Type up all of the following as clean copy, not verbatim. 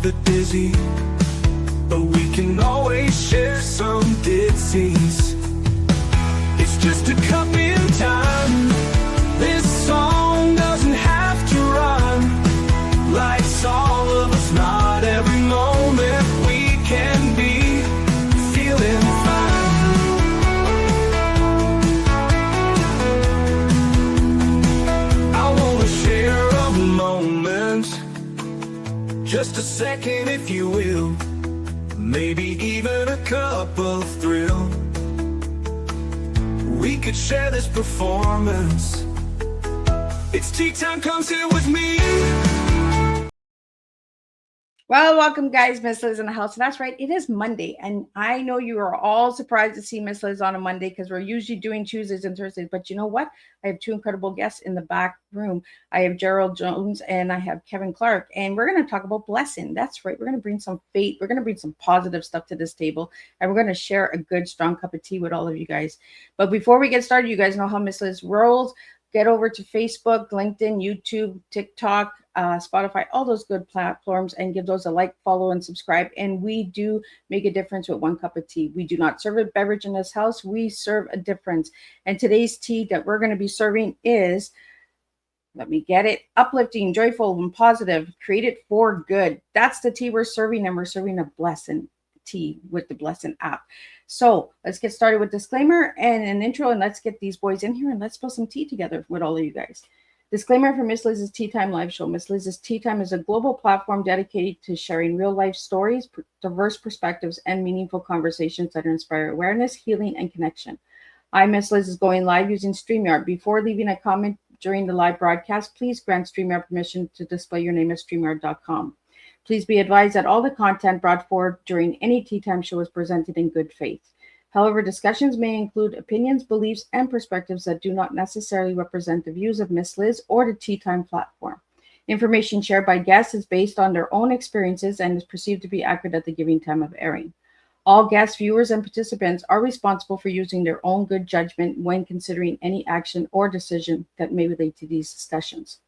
the dizzy, but we can always share some ditties. It's just a cup in time. This song doesn't have to run. Life's all of us, not every moment we can be feeling fine. I wanna share a moment, just a second if you will, maybe even a cup of thrill. We could share this performance. It's tea time, come sit with me. Well, welcome guys, Miss Liz in the house. And that's right, it is Monday. And I know you are all surprised to see Miss Liz on a Monday because we're usually doing Tuesdays and Thursdays. But you know what? I have two incredible guests in the back room. I have Gerald Jones and I have Kevin Clark. And we're going to talk about Blessn. That's right. We're going to bring some faith. We're going to bring some positive stuff to this table. And we're going to share a good, strong cup of tea with all of you guys. But before we get started, you guys know how Miss Liz rolls. Get over to Facebook, LinkedIn, YouTube, TikTok, Spotify, all those good platforms, and give those a like, follow, and subscribe. And we do make a difference with one cup of tea. We do not serve a beverage in this house. We serve a difference. And today's tea that we're going to be serving is, let me get it, uplifting, joyful, and positive, created for good. That's the tea we're serving, and we're serving a Blessn tea with the Blessn app. So let's get started with disclaimer and an intro, and let's get these boys in here and let's spill some tea together with all of you guys. Disclaimer for Miss Liz's Tea Time live show. Miss Liz's Tea Time is a global platform dedicated to sharing real life stories, diverse perspectives, and meaningful conversations that inspire awareness, healing, and connection. Miss Liz is going live using StreamYard. Before leaving a comment during the live broadcast, please grant StreamYard permission to display your name at StreamYard.com. Please be advised that all the content brought forward during any Tea Time show is presented in good faith. However, discussions may include opinions, beliefs, and perspectives that do not necessarily represent the views of Miss Liz or the Tea Time platform. Information shared by guests is based on their own experiences and is perceived to be accurate at the given time of airing. All guests, viewers, and participants are responsible for using their own good judgment when considering any action or decision that may relate to these discussions.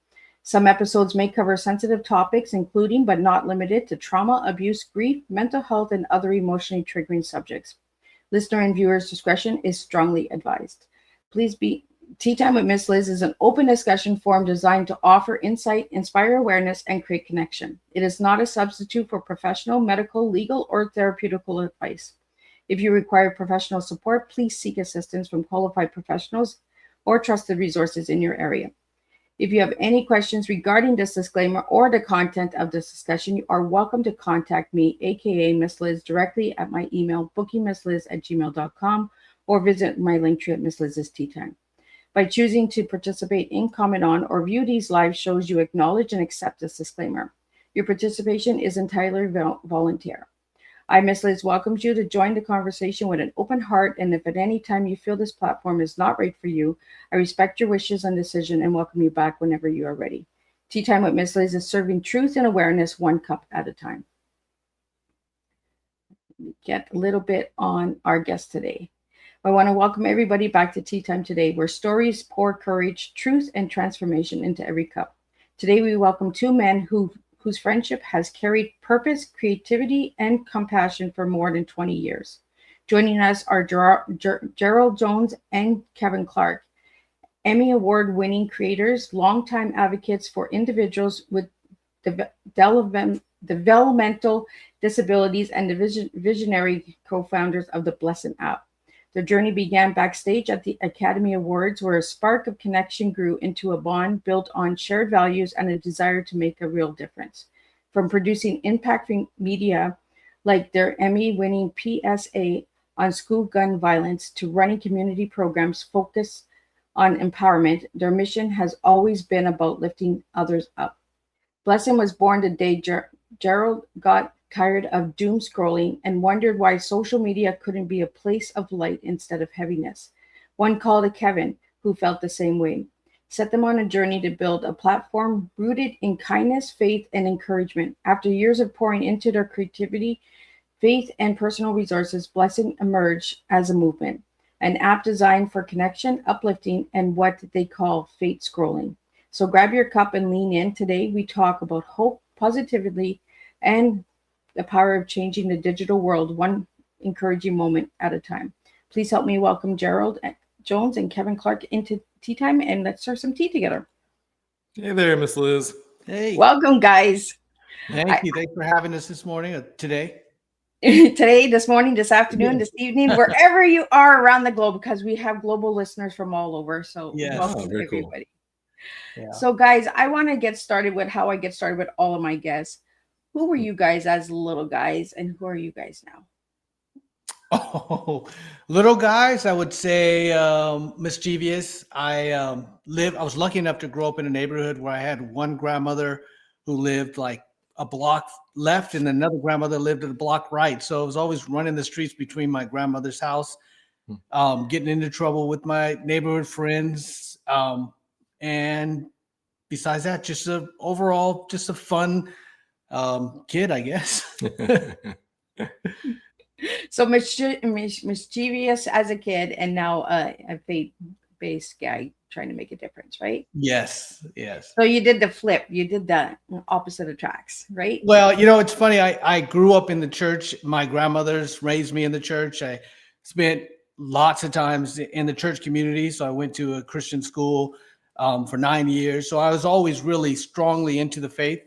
Some episodes may cover sensitive topics, including but not limited to trauma, abuse, grief, mental health, and other emotionally triggering subjects. Listener and viewers' discretion is strongly advised. Please be Tea Time with Miss Liz is an open discussion forum designed to offer insight, inspire awareness, and create connection. It is not a substitute for professional, medical, legal, or therapeutical advice. If you require professional support, please seek assistance from qualified professionals or trusted resources in your area. If you have any questions regarding this disclaimer or the content of this discussion, you are welcome to contact me, aka Miss Liz, directly at my email, bookingmissliz@gmail.com, or visit my link tree at Miss Liz's Tea Time. By choosing to participate in, comment on, or view these live shows, you acknowledge and accept this disclaimer. Your participation is entirely volunteer. Miss Liz welcomes you to join the conversation with an open heart, and if at any time you feel this platform is not right for you, I respect your wishes and decision and welcome you back whenever you are ready. Tea Time with Miss Liz is serving truth and awareness one cup at a time. Let me get a little bit on our guest today. I want to welcome everybody back to Tea Time today, where stories pour courage, truth, and transformation into every cup. Today we welcome two men whose friendship has carried purpose, creativity, and compassion for more than 20 years. Joining us are Gerald Jones and Kevin Clark, Emmy Award-winning creators, longtime advocates for individuals with developmental disabilities, and the visionary co-founders of the Blessn app. Their journey began backstage at the Academy Awards, where a spark of connection grew into a bond built on shared values and a desire to make a real difference. From producing impacting media like their Emmy-winning PSA on school gun violence to running community programs focused on empowerment, their mission has always been about lifting others up. Blessn was born the day Gerald got tired of doom scrolling and wondered why social media couldn't be a place of light instead of heaviness. One call to Kevin, who felt the same way, set them on a journey to build a platform rooted in kindness, faith, and encouragement. After years of pouring into their creativity, faith, and personal resources, Blessn emerged as a movement, an app designed for connection, uplifting, and what they call fate scrolling. So grab your cup and lean in. Today, we talk about hope, positivity, and the power of changing the digital world one encouraging moment at a time. Please help me welcome Gerald Jones and Kevin Clark into tea time, and let's serve some tea together. Hey there, Miss Liz. Hey, Welcome, guys. thank you. Thanks for having us this morning, today. Today, this morning, this afternoon, this evening, wherever you are around the globe, because we have global listeners from all over. So welcome very everybody. Cool. Yeah. So guys, I want to get started with how I get started with all of my guests. Who were you guys as little guys, and who are you guys now? Oh, little guys, I would say mischievous. I was lucky enough to grow up in a neighborhood where I had one grandmother who lived like a block left and another grandmother lived at a block right. So I was always running the streets between my grandmother's house, getting into trouble with my neighborhood friends. And besides that, just a fun kid, I guess. So mischievous as a kid, and now a faith-based guy trying to make a difference, right? Yes. So you did the flip. You did the opposite attracts, right? Well, it's funny. I grew up in the church. My grandmothers raised me in the church. I spent lots of times in the church community. So I went to a Christian school for 9 years. So I was always really strongly into the faith.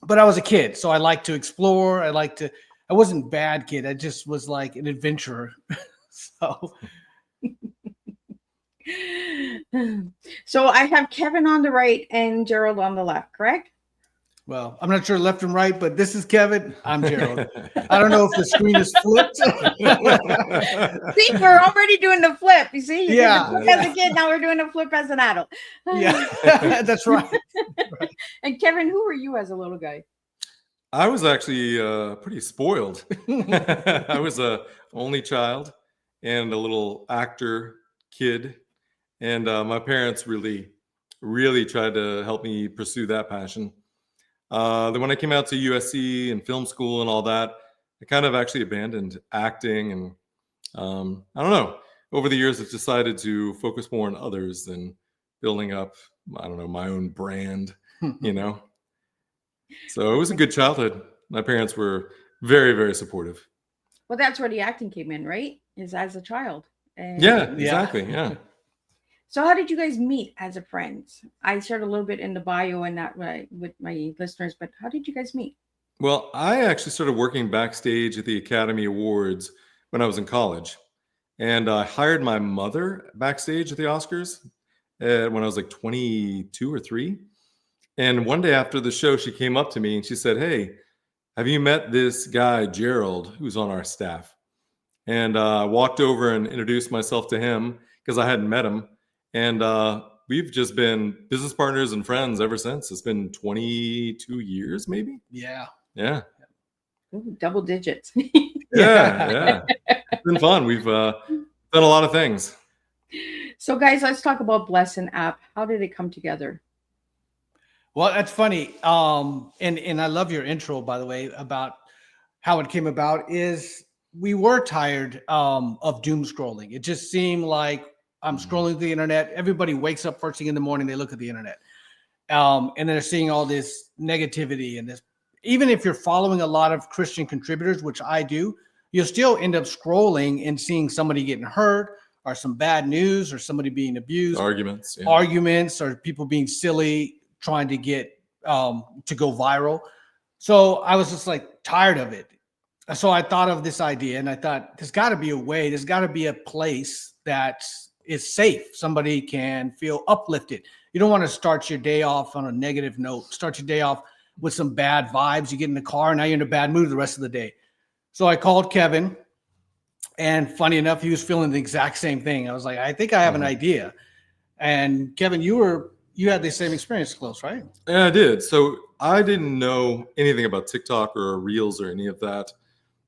But I was a kid, so I liked to explore. I wasn't a bad kid. I just was like an adventurer. So I have Kevin on the right and Gerald on the left, correct? Well, I'm not sure left and right, but this is Kevin. I'm Gerald. I don't know if the screen is flipped. See, we're already doing the flip. You see? You did the flip Yeah. as a kid, now we're doing the flip as an adult. Yeah, that's right. And Kevin, who were you as a little guy? I was actually pretty spoiled. I was a only child and a little actor kid. And my parents really tried to help me pursue that passion. Then when I came out to USC and film school and all that, I kind of actually abandoned acting. And I don't know, over the years, I've decided to focus more on others than building up, I don't know, my own brand, So it was a good childhood. My parents were very, very supportive. Well, that's where the acting came in, right? Is as a child. And Yeah, exactly. Yeah. So how did you guys meet as a friends? I shared a little bit in the bio and that with my listeners, but how did you guys meet? Well, I actually started working backstage at the Academy Awards when I was in college. And I hired my mother backstage at the Oscars when I was like 22 or 3. And one day after the show, she came up to me and she said, "Hey, have you met this guy, Gerald, who's on our staff?" And I walked over and introduced myself to him because I hadn't met him. And we've just been business partners and friends ever since. It's been 22 years, maybe. Yeah. Ooh, double digits. Yeah. It's been fun. We've done a lot of things. So guys, let's talk about Blessn app. How did it come together? Well, that's funny. And I love your intro, by the way, about how it came about. Is we were tired of doom scrolling. It just seemed like I'm scrolling the internet. Everybody wakes up first thing in the morning, they look at the internet. And they're seeing all this negativity and this. Even if you're following a lot of Christian contributors, which I do, you'll still end up scrolling and seeing somebody getting hurt or some bad news or somebody being abused. Arguments or people being silly, trying to get to go viral. So I was just like tired of it. So I thought of this idea and I thought there's got to be a way, there's got to be a place that is safe. Somebody can feel uplifted. You don't want to start your day off on a negative note, start your day off with some bad vibes. You get in the car and now you're in a bad mood the rest of the day. So I called Kevin and funny enough, he was feeling the exact same thing. I was like, I think I have an idea. And Kevin, you had the same experience close, right? Yeah, I did. So I didn't know anything about TikTok or Reels or any of that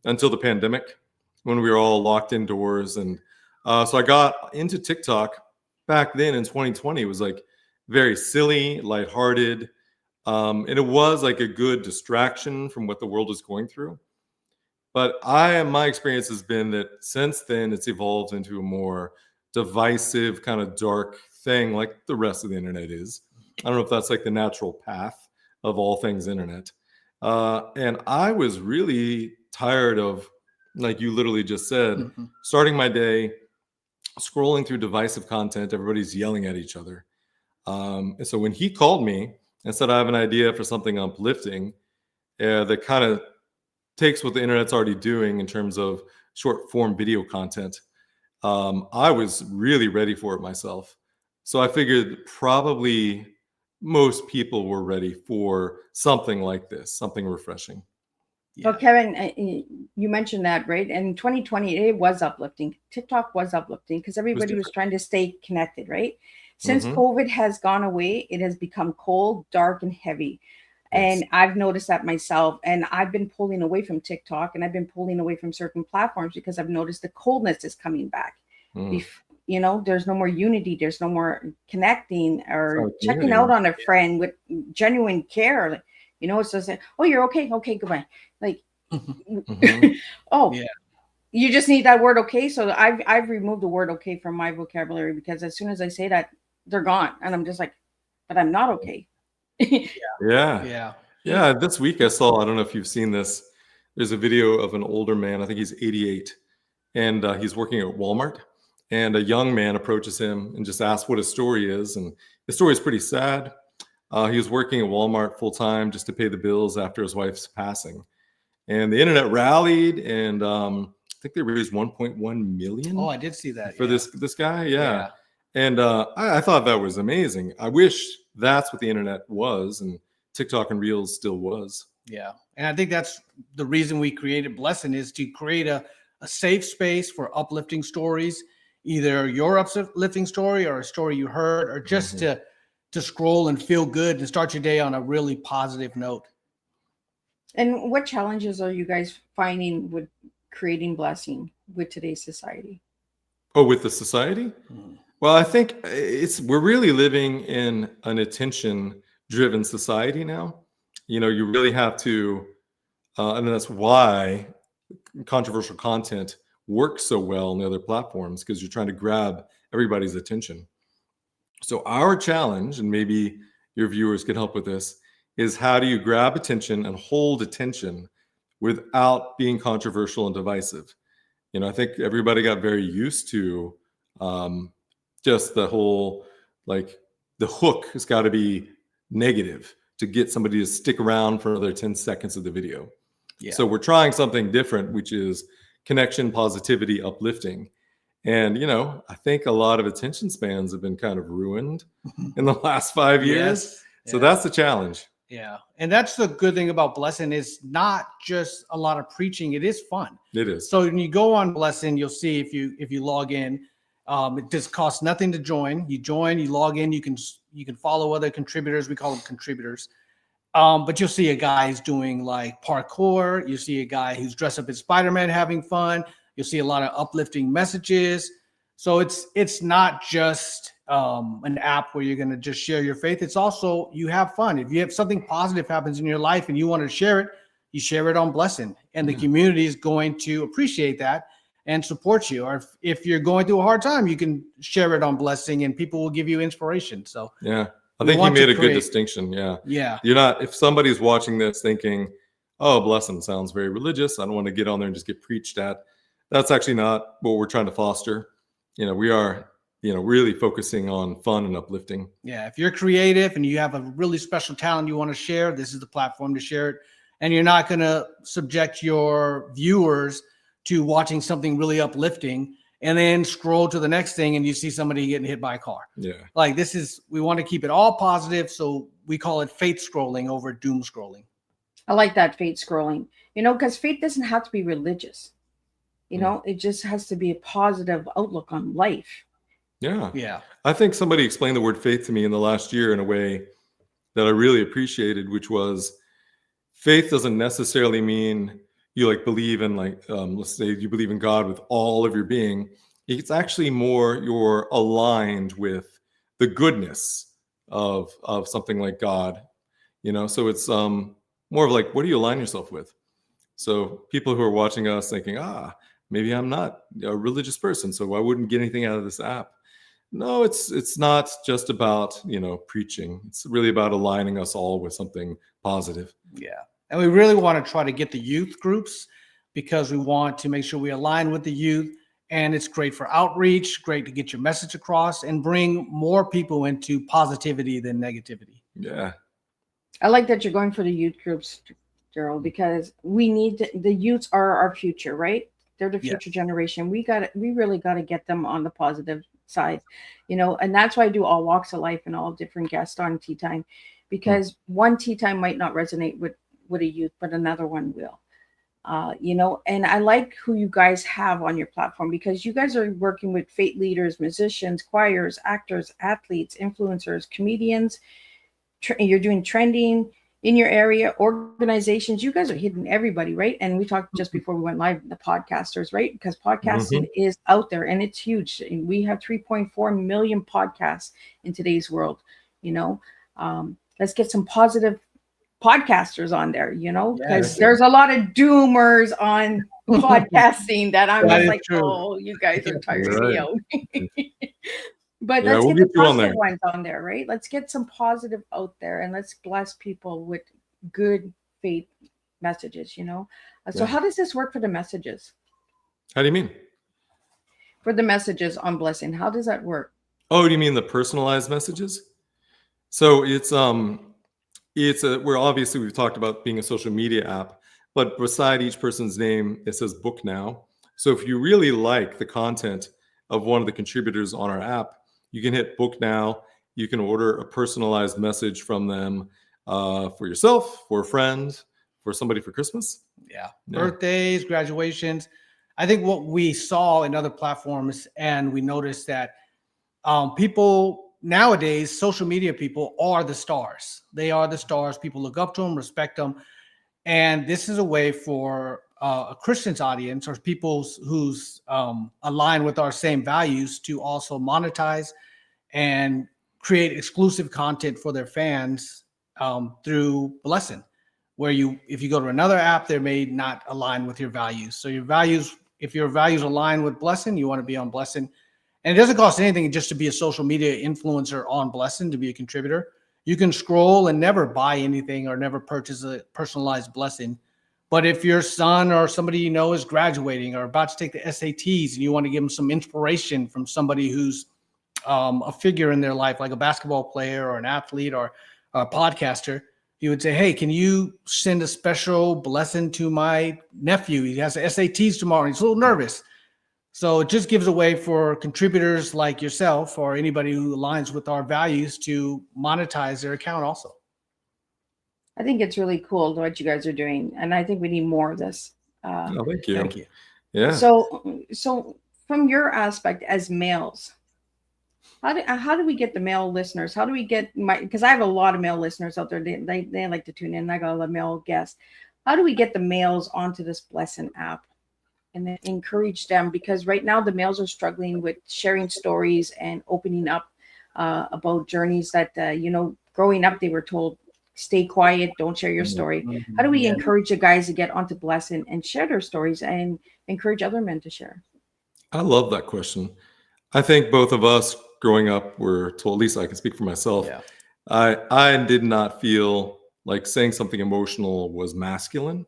until the pandemic when we were all locked indoors. And so I got into TikTok back then in 2020. It was like very silly, lighthearted. And it was like a good distraction from what the world is going through. But my experience has been that since then, it's evolved into a more divisive, kind of dark thing like the rest of the internet is. I don't know if that's like the natural path of all things internet. And I was really tired of, like you literally just said, Mhm. starting my day, scrolling through divisive content. Everybody's yelling at each other. And so when he called me and said, I have an idea for something uplifting that kind of takes what the internet's already doing in terms of short form video content, I was really ready for it myself. So I figured probably most people were ready for something like this, something refreshing. Well, Yeah. Kevin, you mentioned that, right? And 2020, it was uplifting. TikTok was uplifting because It was everybody was different. trying to stay connected, right? Since Mhm. COVID has gone away, it has become cold, dark, and heavy. Yes. And I've noticed that myself. And I've been pulling away from TikTok and I've been pulling away from certain platforms because I've noticed the coldness is coming back. Mm. You know, there's no more unity, there's no more connecting It's not or a checking community out anymore. on a friend with genuine care. Like, you know, it's just like, oh, you're okay. Okay, goodbye. Like, Mhm. oh, Yeah. you just need that word okay. So I've removed the word okay from my vocabulary because as soon as I say that, they're gone. And I'm just like, but I'm not okay. Yeah. Yeah. Yeah. This week I saw, I don't know if you've seen this, there's a video of an older man, I think he's 88, and he's working at Walmart. And a young man approaches him and just asks what his story is. And his story is pretty sad. He was working at Walmart full time just to pay the bills after his wife's passing. And the internet rallied, and I think they raised 1.1 Oh, million I did see that. for Yeah. this guy. Yeah. Yeah. And I thought that was amazing. I wish that's what the internet was, and TikTok and Reels still was. Yeah. And I think that's the reason we created Blessn is to create a safe space for uplifting stories, either your uplifting story or a story you heard, or just Mhm. to scroll and feel good and start your day on a really positive note. And what challenges are you guys finding with creating blessing with today's society? Oh, with the society? Mm. Well, I think we're really living in an attention driven society now. You know, you really have to, and that's why controversial content works so well on the other platforms, because you're trying to grab everybody's attention. So our challenge, and maybe your viewers can help with this, is how do you grab attention and hold attention without being controversial and divisive? You know, I think everybody got very used to um, just the whole, like, the hook has got to be negative to get somebody to stick around for another 10 seconds of the video. Yeah. So we're trying something different, which is connection, positivity, uplifting. And, you know, I think a lot of attention spans have been kind of ruined in the last 5 years. Yes. So Yeah. that's the challenge. Yeah. And that's the good thing about Blessn is not just a lot of preaching. It is fun. It is. So when you go on Blessn, you'll see if you log in, it just costs nothing to join. You join, you log in, you can follow other contributors. We call them contributors. But you'll see a guy who's doing like parkour. You see a guy who's dressed up as Spider-Man having fun. You'll see a lot of uplifting messages. So it's not just an app where you're going to just share your faith. It's also you have fun. If you have something positive happens in your life and you want to share it, you share it on Blessn, and the community is going to appreciate that and support you. Or if you're going through a hard time, you can share it on Blessn, and people will give you inspiration. So Yeah. I we think you want to made a good create- distinction. Yeah. yeah, You're not, if somebody's watching this thinking, oh, Blessn sounds very religious, I don't want to get on there and just get preached at. That's actually not what we're trying to foster. You know, we are, you know, really focusing on fun and uplifting. yeah. If you're creative and you have a really special talent you want to share, this is the platform to share it. And you're not going to subject your viewers to watching something really uplifting and then scroll to the next thing and you see somebody getting hit by a car. Yeah. Like we want to keep it all positive. So we call it faith scrolling over doom scrolling. I like that faith scrolling, you know, because faith doesn't have to be religious. You know, it just has to be a positive outlook on life. Yeah. Yeah. I think somebody explained the word faith to me in the last year in a way that I really appreciated, which was faith doesn't necessarily mean you like believe in, like, let's say you believe in God with all of your being. It's actually more you're aligned with the goodness of something like God, you know? So it's more of like, what do you align yourself with? So people who are watching us thinking, maybe I'm not a religious person, so I wouldn't get anything out of this app. No, it's not just about, you know, preaching. It's really about aligning us all with something positive. Yeah. And we really want to try to get the youth groups because we want to make sure we align with the youth. And it's great for outreach, great to get your message across and bring more people into positivity than negativity. Yeah. I like that you're going for the youth groups, Gerald, because the youths are our future, right? They're the future generation. We really got to get them on the positive side, and that's why I do all walks of life and all different guests on Tea Time, because one tea time might not resonate with a youth, but another one will. And I like who you guys have on your platform, because you guys are working with faith leaders, musicians, choirs, actors, athletes, influencers, comedians. You're doing trending in your area, organizations. You guys are hitting everybody, right? And we talked just before we went live, the podcasters, right? Because podcasting is out there and it's huge. And we have 3.4 million podcasts in today's world. Let's get some positive podcasters on there, because there's a lot of doomers on podcasting that I'm just like, oh, you guys are tiring me out. But let's get the positive ones on there, right? Let's get some positive out there and let's bless people with good faith messages, So how does this work for the messages? How do you mean? For the messages on Blessn, how does that work? Oh, do you mean the personalized messages? So we're obviously, we've talked about being a social media app, but beside each person's name, it says book now. So if you really like the content of one of the contributors on our app, you can hit book now. You can order a personalized message from them for yourself, for a friend, for somebody for Christmas. Yeah. Birthdays, graduations. I think what we saw in other platforms, and we noticed that people nowadays, social media people are the stars. They are the stars. People look up to them, respect them. And this is a way for a Christian's audience or people who's aligned with our same values to also monetize and create exclusive content for their fans through Blessn, where if you go to another app, they may not align with your values. So if your values align with Blessn, you want to be on Blessn. And it doesn't cost anything just to be a social media influencer on Blessn, to be a contributor. You can scroll and never buy anything or never purchase a personalized Blessn. But if your son or somebody you know is graduating or about to take the SATs and you want to give them some inspiration from somebody who's a figure in their life, like a basketball player or an athlete or a podcaster, you would say, hey, can you send a special Blessn to my nephew? He has the SATs tomorrow. He's a little nervous. So it just gives a way for contributors like yourself or anybody who aligns with our values to monetize their account also. I think it's really cool what you guys are doing. And I think we need more of this. Thank you. Thank you. Yeah. So from your aspect as males, how do we get the male listeners? How do we get because I have a lot of male listeners out there. They like to tune in. I got a lot of male guests. How do we get the males onto this Blessn app and then encourage them? Because right now the males are struggling with sharing stories and opening up about journeys that, growing up, they were told, stay quiet, don't share your story. How do we encourage the guys to get onto Blessn and share their stories and encourage other men to share? I love that question. I think both of us growing up were told, at least I can speak for myself. Yeah. I did not feel like saying something emotional was masculine.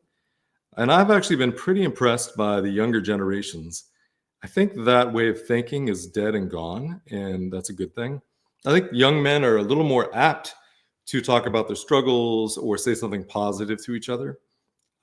And I've actually been pretty impressed by the younger generations. I think that way of thinking is dead and gone, and that's a good thing. I think young men are a little more apt to talk about their struggles or say something positive to each other.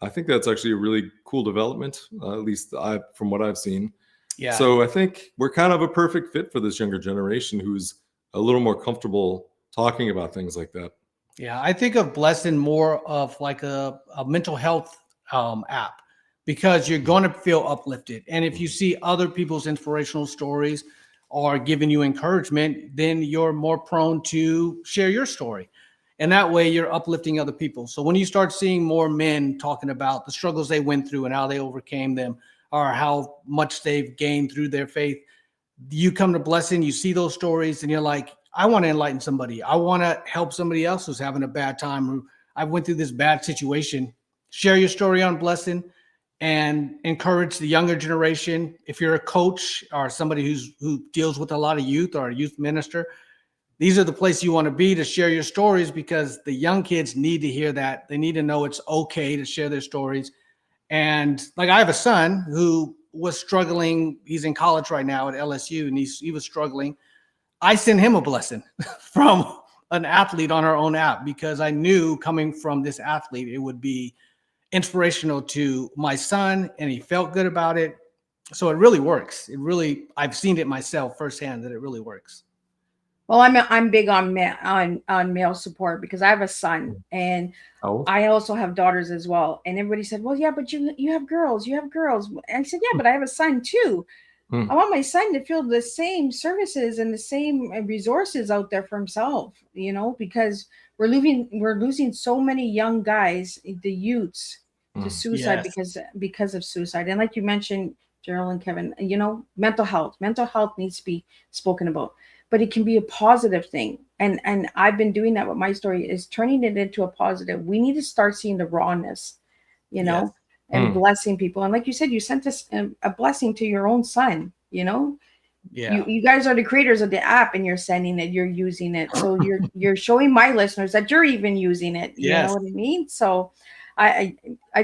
I think that's actually a really cool development, at least from what I've seen. Yeah. So I think we're kind of a perfect fit for this younger generation who's a little more comfortable talking about things like that. Yeah, I think of Blessn more of like a mental health app, because you're going to feel uplifted. And if you see other people's inspirational stories or giving you encouragement, then you're more prone to share your story. And that way you're uplifting other people. So when you start seeing more men talking about the struggles they went through and how they overcame them or how much they've gained through their faith, you come to Blessn, you see those stories and you're like, I want to enlighten somebody. I want to help somebody else who's having a bad time. I went through this bad situation. Share your story on Blessn and encourage the younger generation. If you're a coach or somebody who deals with a lot of youth or a youth minister, these are the place you want to be to share your stories, because the young kids need to hear that. They need to know it's okay to share their stories. And like, I have a son who was struggling. He's in college right now at LSU, and he was struggling. I sent him a blessing from an athlete on our own app, because I knew, coming from this athlete, it would be inspirational to my son, and he felt good about it. So it really works. I've seen it myself firsthand that it really works. Well, I'm big on male support, because I have a son, and I also have daughters as well. And everybody said, "Well, yeah, but you have girls, you have girls." And I said, "Yeah, but I have a son too. I want my son to feel the same services and the same resources out there for himself, because we're losing so many young guys, the youths, to suicide because of suicide." And like you mentioned, Gerald and Kevin, mental health needs to be spoken about, but it can be a positive thing. And I've been doing that with my story, is turning it into a positive. We need to start seeing the rawness, and blessing people. And like you said, you sent us a blessing to your own son, you guys are the creators of the app, and you're sending it, you're using it. So you're showing my listeners that you're even using it. You know what I mean? So I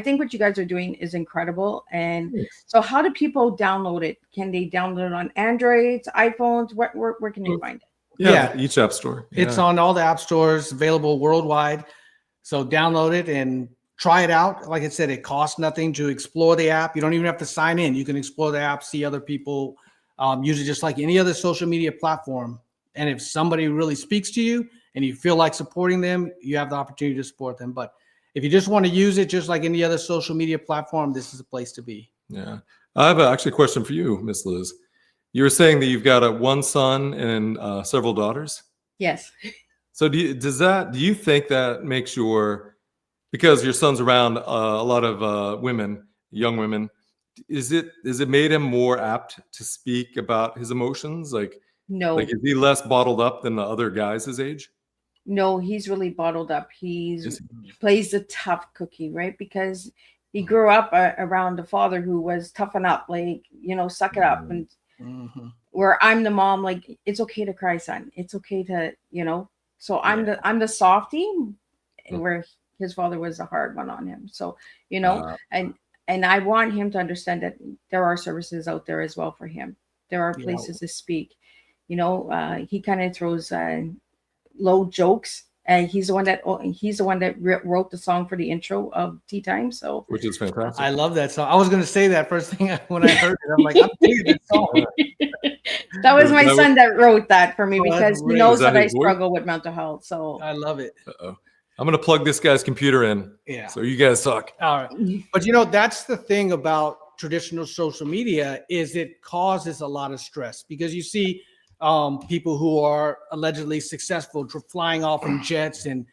think what you guys are doing is incredible. And so how do people download it? Can they download it on Androids, iPhones? Where can they find it? Yeah, each app store. It's on all the app stores, available worldwide. So download it and try it out. Like I said, it costs nothing to explore the app. You don't even have to sign in. You can explore the app, see other people, use it just like any other social media platform. And if somebody really speaks to you and you feel like supporting them, you have the opportunity to support them. But if you just want to use it just like any other social media platform, this is a place to be. Yeah. I have actually a question for you, Miss Liz. You were saying that you've got one son and several daughters? Yes. So do you think that makes because your son's around a lot of women, young women, is it made him more apt to speak about his emotions? No. Is he less bottled up than the other guys his age? No, he's really bottled up. He plays the tough cookie, right? Because he grew up around a father who was toughen up, suck it up. And where I'm the mom, it's okay to cry, son. It's okay to, so I'm the softie, where his father was the hard one on him. So, and I want him to understand that there are services out there as well for him. There are places to speak. He kind of throws low jokes. He's the one that wrote the song for the intro of Teatimes. So, which is fantastic. I love that song. I was going to say that first thing when I heard it. I'm like, I'm digging that song. That was my son that wrote that for me, because he knows that I struggle with mental health. So I love it. I'm going to plug this guy's computer in. Yeah. So you guys talk. All right. But that's the thing about traditional social media, is it causes a lot of stress, because you see people who are allegedly successful flying off in jets and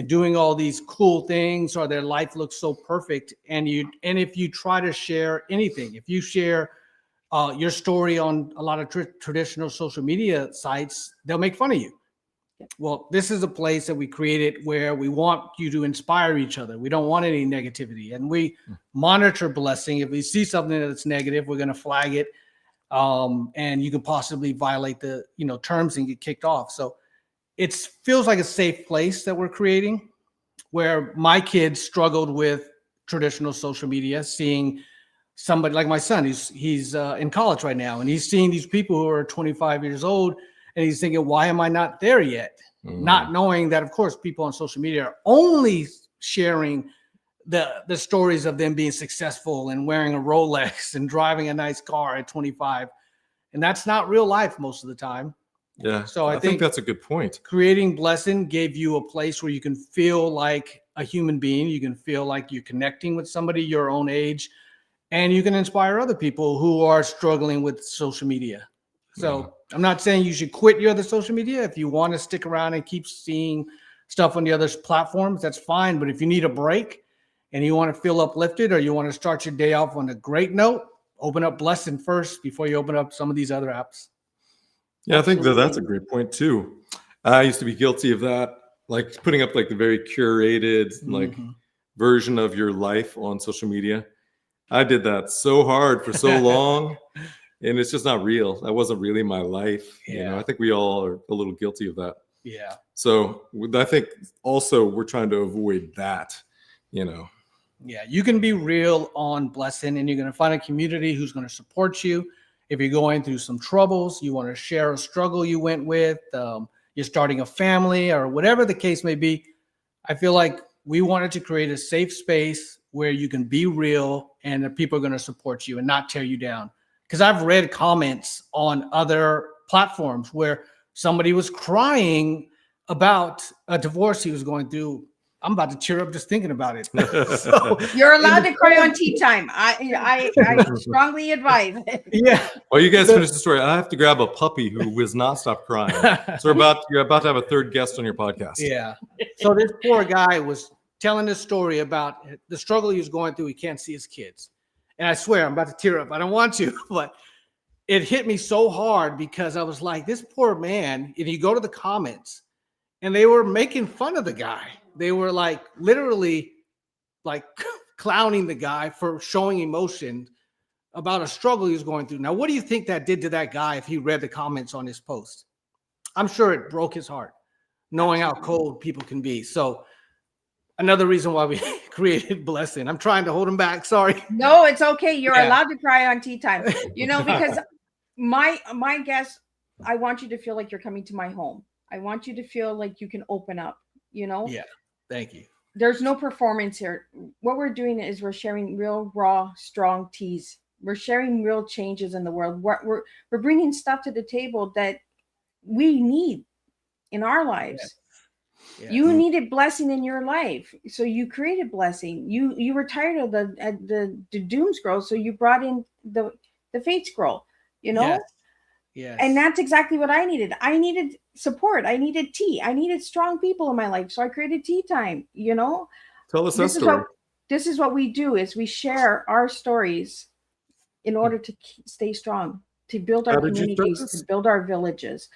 doing all these cool things, or their life looks so perfect. And if you try to share anything, if you share your story on a lot of traditional social media sites, they'll make fun of you. Well, this is a place that we created where we want you to inspire each other. We don't want any negativity, and we monitor Blessn. If we see something that's negative, we're going to flag it. And you could possibly violate the terms and get kicked off. So it feels like a safe place that we're creating, where my kids struggled with traditional social media, seeing somebody like my son. He's in college right now, and he's seeing these people who are 25 years old, and he's thinking, why am I not there yet? Not knowing that, of course, people on social media are only sharing the stories of them being successful and wearing a Rolex and driving a nice car at 25. And that's not real life most of the time. Yeah. So I think that's a good point. Creating Blessn gave you a place where you can feel like a human being. You can feel like you're connecting with somebody your own age, and you can inspire other people who are struggling with social media. So I'm not saying you should quit your other social media. If you want to stick around and keep seeing stuff on the other platforms, that's fine. But if you need a break and you want to feel uplifted, or you want to start your day off on a great note, open up Blessn first before you open up some of these other apps. Yeah, I think that's a great point too. I used to be guilty of that, like putting up the very curated version of your life on social media. I did that so hard for so long, and it's just not real. That wasn't really my life. I think we all are a little guilty of that. Yeah. So I think also we're trying to avoid that, you know. Yeah, you can be real on Blessn, and you're going to find a community who's going to support you. If you're going through some troubles, you want to share a struggle you went with, you're starting a family or whatever the case may be. I feel like we wanted to create a safe space where you can be real and the people are going to support you and not tear you down. Because I've read comments on other platforms where somebody was crying about a divorce he was going through. I'm about to tear up just thinking about it. So, You're allowed to cry on tea time. I strongly advise it. yeah. Well, you guys finish the story. I have to grab a puppy who will not stop crying. So you're about to have a third guest on your podcast. Yeah. So this poor guy was telling this story about the struggle he was going through. He can't see his kids. And I swear I'm about to tear up. I don't want to, but it hit me so hard because I was like, this poor man, and you go to the comments and they were making fun of the guy. They were like literally like clowning the guy for showing emotion about a struggle he was going through. Now, what do you think that did to that guy if he read the comments on his post? I'm sure it broke his heart, knowing how cold people can be. So another reason why we created Blessn. I'm trying to hold him back. Sorry. No, it's okay. You're Yeah. allowed to cry on tea time. You know, because my guests, I want you to feel like you're coming to my home. I want you to feel like you can open up, you know? Yeah. Thank you. There's no performance here. What we're doing is we're sharing real, raw, strong teas. We're sharing real changes in the world. We're bringing stuff to the table that we need in our lives. Yeah. You needed Blessn in your life, so you created Blessn. You were tired of the doom scroll, so you brought in the fate scroll. You know, Yes. and that's exactly what I needed. I needed support. I needed tea. I needed strong people in my life, so I created Tea Time. You know, Tell us that story. This is what we do: is we share our stories in order to stay strong, to build our communities, to build our villages.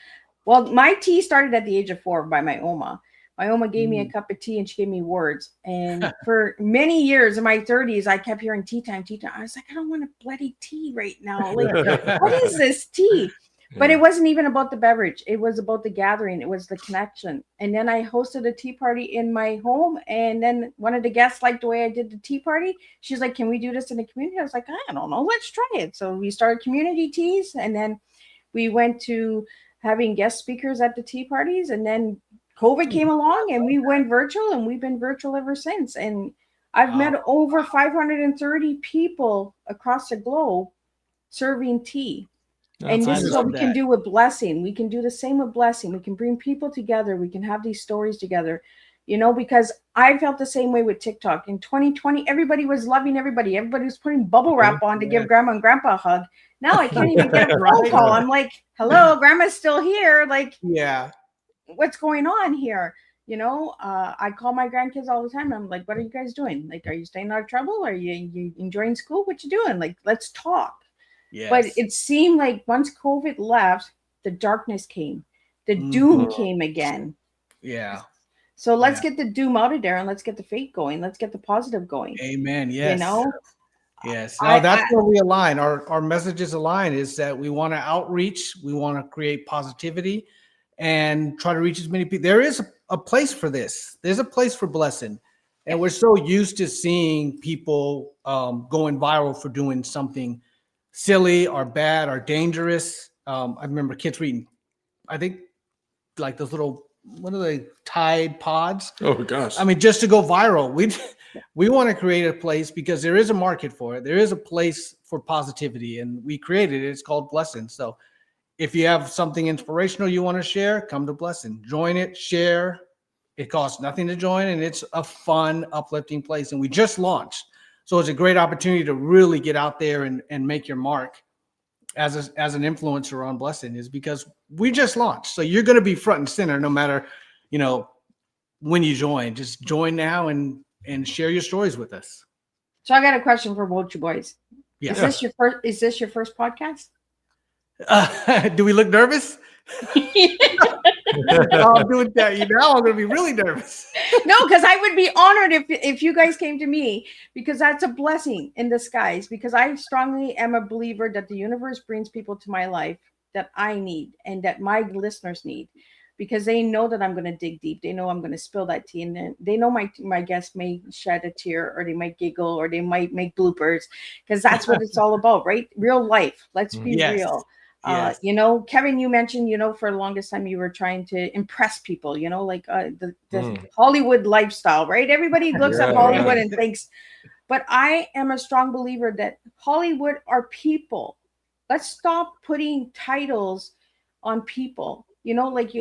Well, my tea started at the age of 4 by my Oma. My Oma gave me a cup of tea and she gave me words. And for many years in my 30s, I kept hearing tea time, tea time. I was like, I don't want a bloody tea right now. Like, what is this tea? But it wasn't even about the beverage. It was about the gathering. It was the connection. And then I hosted a tea party in my home. And then one of the guests liked the way I did the tea party. She's like, can we do this in the community? I was like, I don't know. Let's try it. So we started community teas. And then we went to having guest speakers at the tea parties. And then COVID came along and we went virtual, and we've been virtual ever since. And I've met over 530 people across the globe serving tea. And this is what we can do with Blessn. We can do the same with Blessn. We can bring people together. We can have these stories together, you know, because I felt the same way with TikTok. In 2020, everybody was loving everybody. Everybody was putting bubble wrap on to give grandma and grandpa a hug. Now I can't even get a phone call. I'm like, hello, grandma's still here. Like, yeah, what's going on here? You know, I call my grandkids all the time. I'm like, what are you guys doing? Like, are you staying out of trouble? Are you enjoying school? What you doing? Like, let's talk. yes. But it seemed like once COVID left, the darkness came. The doom came again. Yeah. So let's get the doom out of there and let's get the fate going. Let's get the positive going. Amen. Yes. You know? Yes. No, that's where we align. Our messages align is that we want to outreach. We want to create positivity and try to reach as many people. There is a place for this. There's a place for Blessn. And we're so used to seeing people going viral for doing something silly or bad or dangerous. I remember kids reading, I think, like those little, what are they, Tide Pods? Oh gosh. I mean, just to go viral. We want to create a place because there is a market for it. There is a place for positivity, and we created it. It's called Blessn. So if you have something inspirational you want to share, come to Blessn. Join it, share. It costs nothing to join, and it's a fun, uplifting place. And we just launched. So it's a great opportunity to really get out there and make your mark as an influencer on Blessn, is because we just launched. So you're going to be front and center no matter, you know, when you join. Just join now and share your stories with us. So I got a question for both you boys. Yeah. Is this your first podcast? Do we look nervous? I'm doing that. Now I'm going to be really nervous. No, because I would be honored if you guys came to me, because that's a blessing in disguise. Because I strongly am a believer that the universe brings people to my life that I need and that my listeners need. because they know that I'm going to dig deep. They know I'm going to spill that tea, and then they know my guests may shed a tear, or they might giggle, or they might make bloopers, because that's what it's all about, right? Real life. Let's be Yes. real. Yes. You know, Kevin, you mentioned, you know, for the longest time you were trying to impress people, you know, like the Hollywood lifestyle, right? Everybody looks at Hollywood and thinks, but I am a strong believer that Hollywood are people. Let's stop putting titles on people. You know, like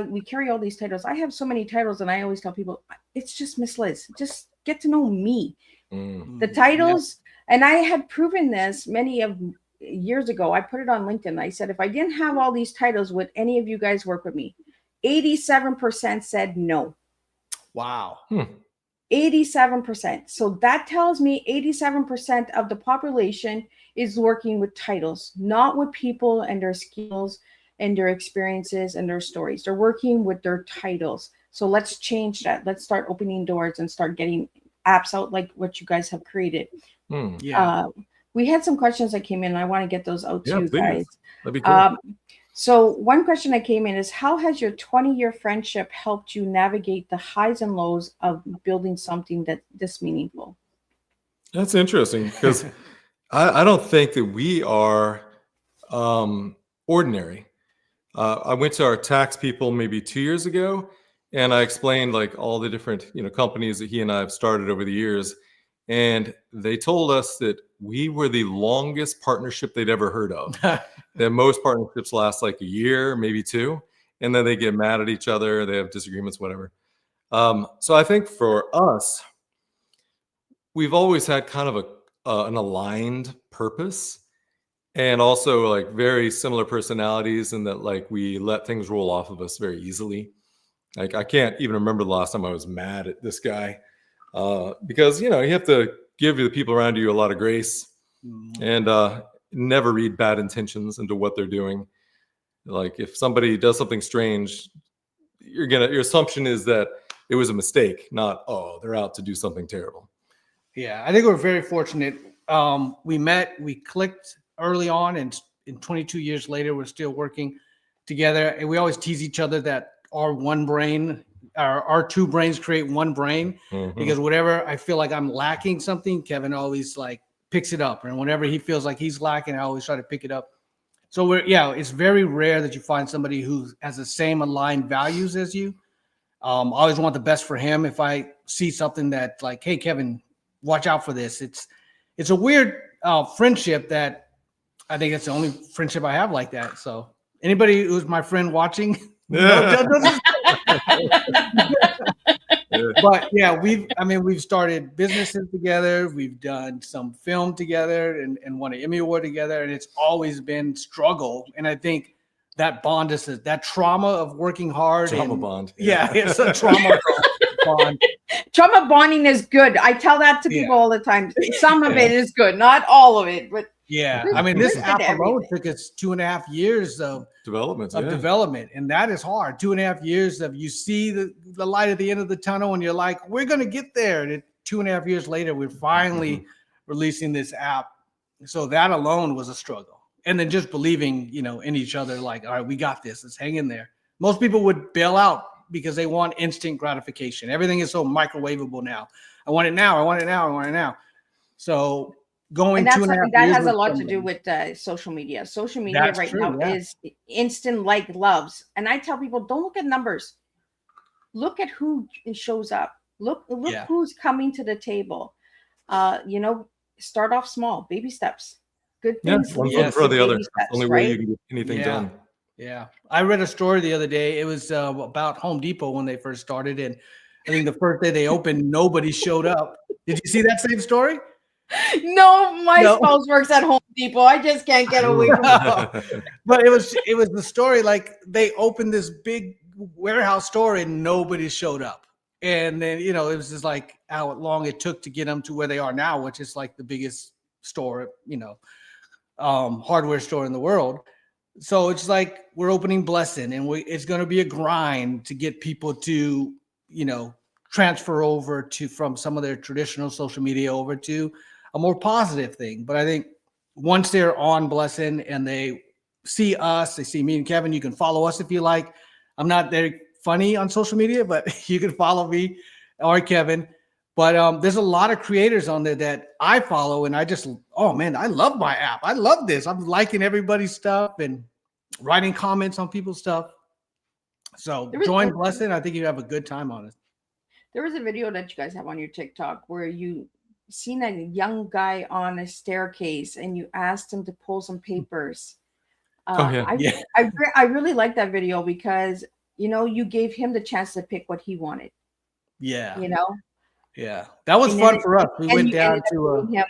we carry all these titles. I have so many titles, and I always tell people, it's just Miss Liz. Just get to know me. The titles, and I had proven this many of years ago. I put it on LinkedIn. I said, if I didn't have all these titles, would any of you guys work with me? 87% said no. Wow. 87%. So that tells me 87% of the population is working with titles, not with people and their skills and their experiences and their stories. They're working with their titles. So let's change that. Let's start opening doors and start getting apps out like what you guys have created. We had some questions that came in. I want to get those out to you guys. That'd be cool. So one question that came in is, how has your 20-year friendship helped you navigate the highs and lows of building something that this meaningful? That's interesting, because I don't think that we are ordinary. I went to our tax people maybe 2 years ago, and I explained like all the different, you know, companies that he and I have started over the years. And they told us that we were the longest partnership they'd ever heard of. That most partnerships last like a year, maybe two, and then they get mad at each other. They have disagreements, whatever. So I think for us, we've always had kind of an aligned purpose, and also like very similar personalities, in that like we let things roll off of us very easily. Like I can't even remember the last time I was mad at this guy. Because, you know, you have to give the people around you a lot of grace, and never read bad intentions into what they're doing. Like if somebody does something strange, your assumption is that it was a mistake, not, oh, they're out to do something terrible. Yeah, I think we're very fortunate. We met, we clicked early on, and 22 years later, we're still working together. And we always tease each other that our one brain, our two brains create one brain, because whatever I feel like I'm lacking something, Kevin always like picks it up. And whenever he feels like he's lacking, I always try to pick it up. So it's very rare that you find somebody who has the same aligned values as you. I always want the best for him. If I see something that like, hey, Kevin, watch out for this. It's a weird friendship that I think it's the only friendship I have like that. So anybody who's my friend watching, but yeah, we've started businesses together. We've done some film together and won an Emmy Award together. And it's always been struggle. And I think that bond is that trauma of working hard. Trauma bond. Yeah, it's a trauma bond. Trauma bonding is good. I tell that to people all the time. Some of it is good, not all of it, but yeah. I mean, this app alone took us 2.5 years of development, and that is hard. 2.5 years of you see the light at the end of the tunnel, and you're like, we're gonna get there. And 2.5 years later, we're finally releasing this app. So that alone was a struggle. And then just believing, in each other, like, all right, we got this. Let's hang in there. Most people would bail out because they want instant gratification. Everything is so microwavable now. I want it now. I want it now. I want it now. So going 2.5 years. That has a lot to do with social media. Social media now is instant like loves. And I tell people, don't look at numbers. Look at who shows up. Look who's coming to the table. Start off small, baby steps. Good things. One foot for the other. That's the only way you can get anything done. Yeah. I read a story the other day. It was about Home Depot when they first started. And I think the first day they opened, nobody showed up. Did you see that same story? No, my spouse works at Home Depot. I just can't get away from it. But it was the story, like they opened this big warehouse store and nobody showed up. And then, it was just like how long it took to get them to where they are now, which is like the biggest store, hardware store in the world. So it's like we're opening Blessn, and it's going to be a grind to get people to, transfer over from some of their traditional social media over to a more positive thing. But I think once they're on Blessn and they see us, they see me and Kevin, you can follow us if you like. I'm not very funny on social media, but you can follow me or Kevin. But there's a lot of creators on there that I follow, and I just, oh man, I love my app. I love this. I'm liking everybody's stuff and writing comments on people's stuff. So join Blessn. I think you have a good time on it. There was a video that you guys have on your TikTok where you seen a young guy on a staircase and you asked him to pull some papers. I really like that video because, you know, you gave him the chance to pick what he wanted. Yeah. You know? Yeah. That was fun for us. We went down to him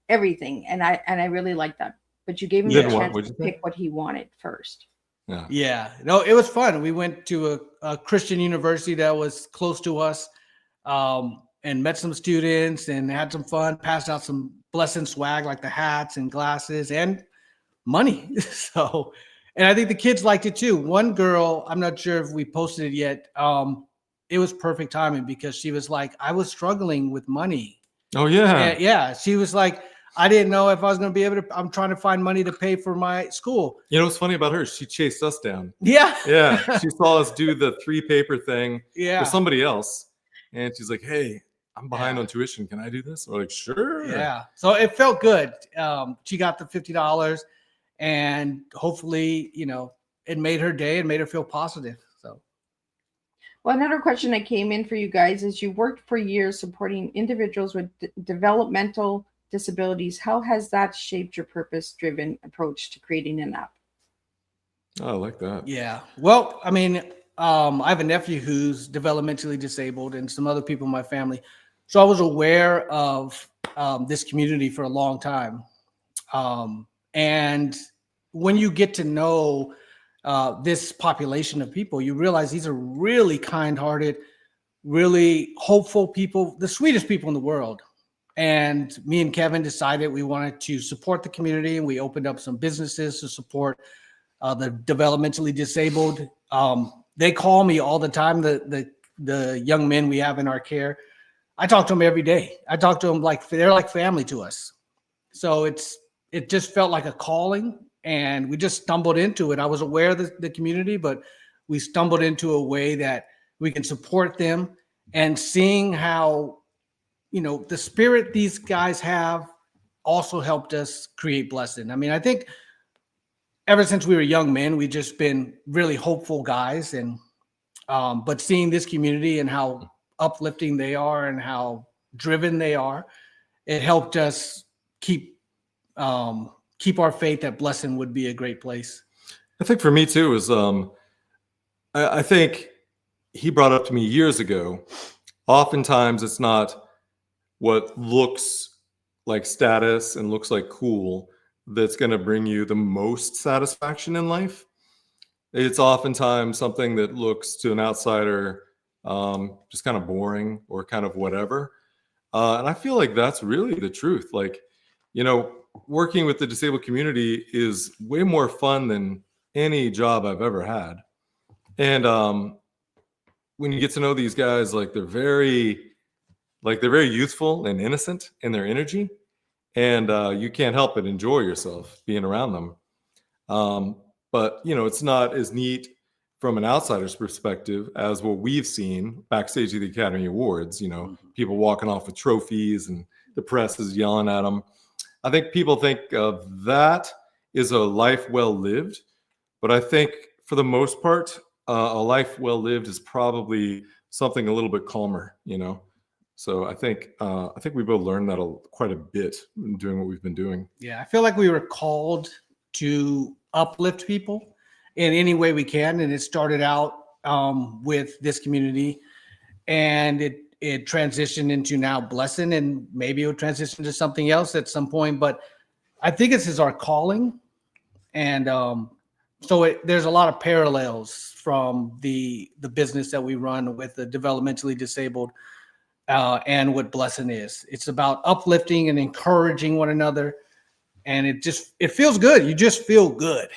everything. And I really like that. But you gave him the chance to pick what he wanted first. Yeah. Yeah. No, it was fun. We went to a Christian university that was close to us, and met some students and had some fun, passed out some Blessn swag like the hats and glasses and money. So, and I think the kids liked it too. One girl, I'm not sure if we posted it yet. It was perfect timing because she was like, I was struggling with money. Oh yeah. And yeah. She was like, I didn't know if I was going to be able to, I'm trying to find money to pay for my school. You know what's funny about her? She chased us down. Yeah. Yeah. She saw us do the 3 paper thing with somebody else. And she's like, hey, I'm behind on tuition. Can I do this? We're like, sure. Yeah. So it felt good. She got the $50 and hopefully, you know, it made her day and made her feel positive. So. Well, another question that came in for you guys is you worked for years supporting individuals with developmental disabilities. How has that shaped your purpose-driven approach to creating an app? Oh, I like that. Yeah. Well, I mean, I have a nephew who's developmentally disabled and some other people in my family. So I was aware of this community for a long time. And when you get to know this population of people, you realize these are really kind-hearted, really hopeful people, the sweetest people in the world. And me and Kevin decided we wanted to support the community, and we opened up some businesses to support the developmentally disabled. They call me all the time, the young men we have in our care. I talk to them every day. I talk to them like they're like family to us. So it just felt like a calling, and we just stumbled into it. I was aware of the community, but we stumbled into a way that we can support them, and seeing how, you know, the spirit these guys have also helped us create Blessn. I mean, I think ever since we were young men, we've just been really hopeful guys, and but seeing this community and how uplifting they are and how driven they are, it helped us keep our faith that Blessn would be a great place. I think for me too is I think he brought up to me years ago, oftentimes it's not what looks like status and looks like cool that's going to bring you the most satisfaction in life. It's oftentimes something that looks to an outsider just kind of boring or kind of whatever. And I feel like that's really the truth. Like, you know, working with the disabled community is way more fun than any job I've ever had. And when you get to know these guys, like they're very youthful and innocent in their energy, and you can't help but enjoy yourself being around them. But you know, it's not as neat from an outsider's perspective as what we've seen backstage at the Academy Awards. You know, people walking off with trophies and the press is yelling at them. I think people think of that as a life well lived, but I think for the most part, a life well lived is probably something a little bit calmer, you know. So I think we both learned that quite a bit in doing what we've been doing. Yeah, I feel like we were called to uplift people in any way we can, and it started out with this community, and it transitioned into now Blessn, and maybe it will transition to something else at some point. But I think this is our calling, and so there's a lot of parallels from the business that we run with the developmentally disabled. And what Blessn is. It's about uplifting and encouraging one another. And it feels good. You just feel good.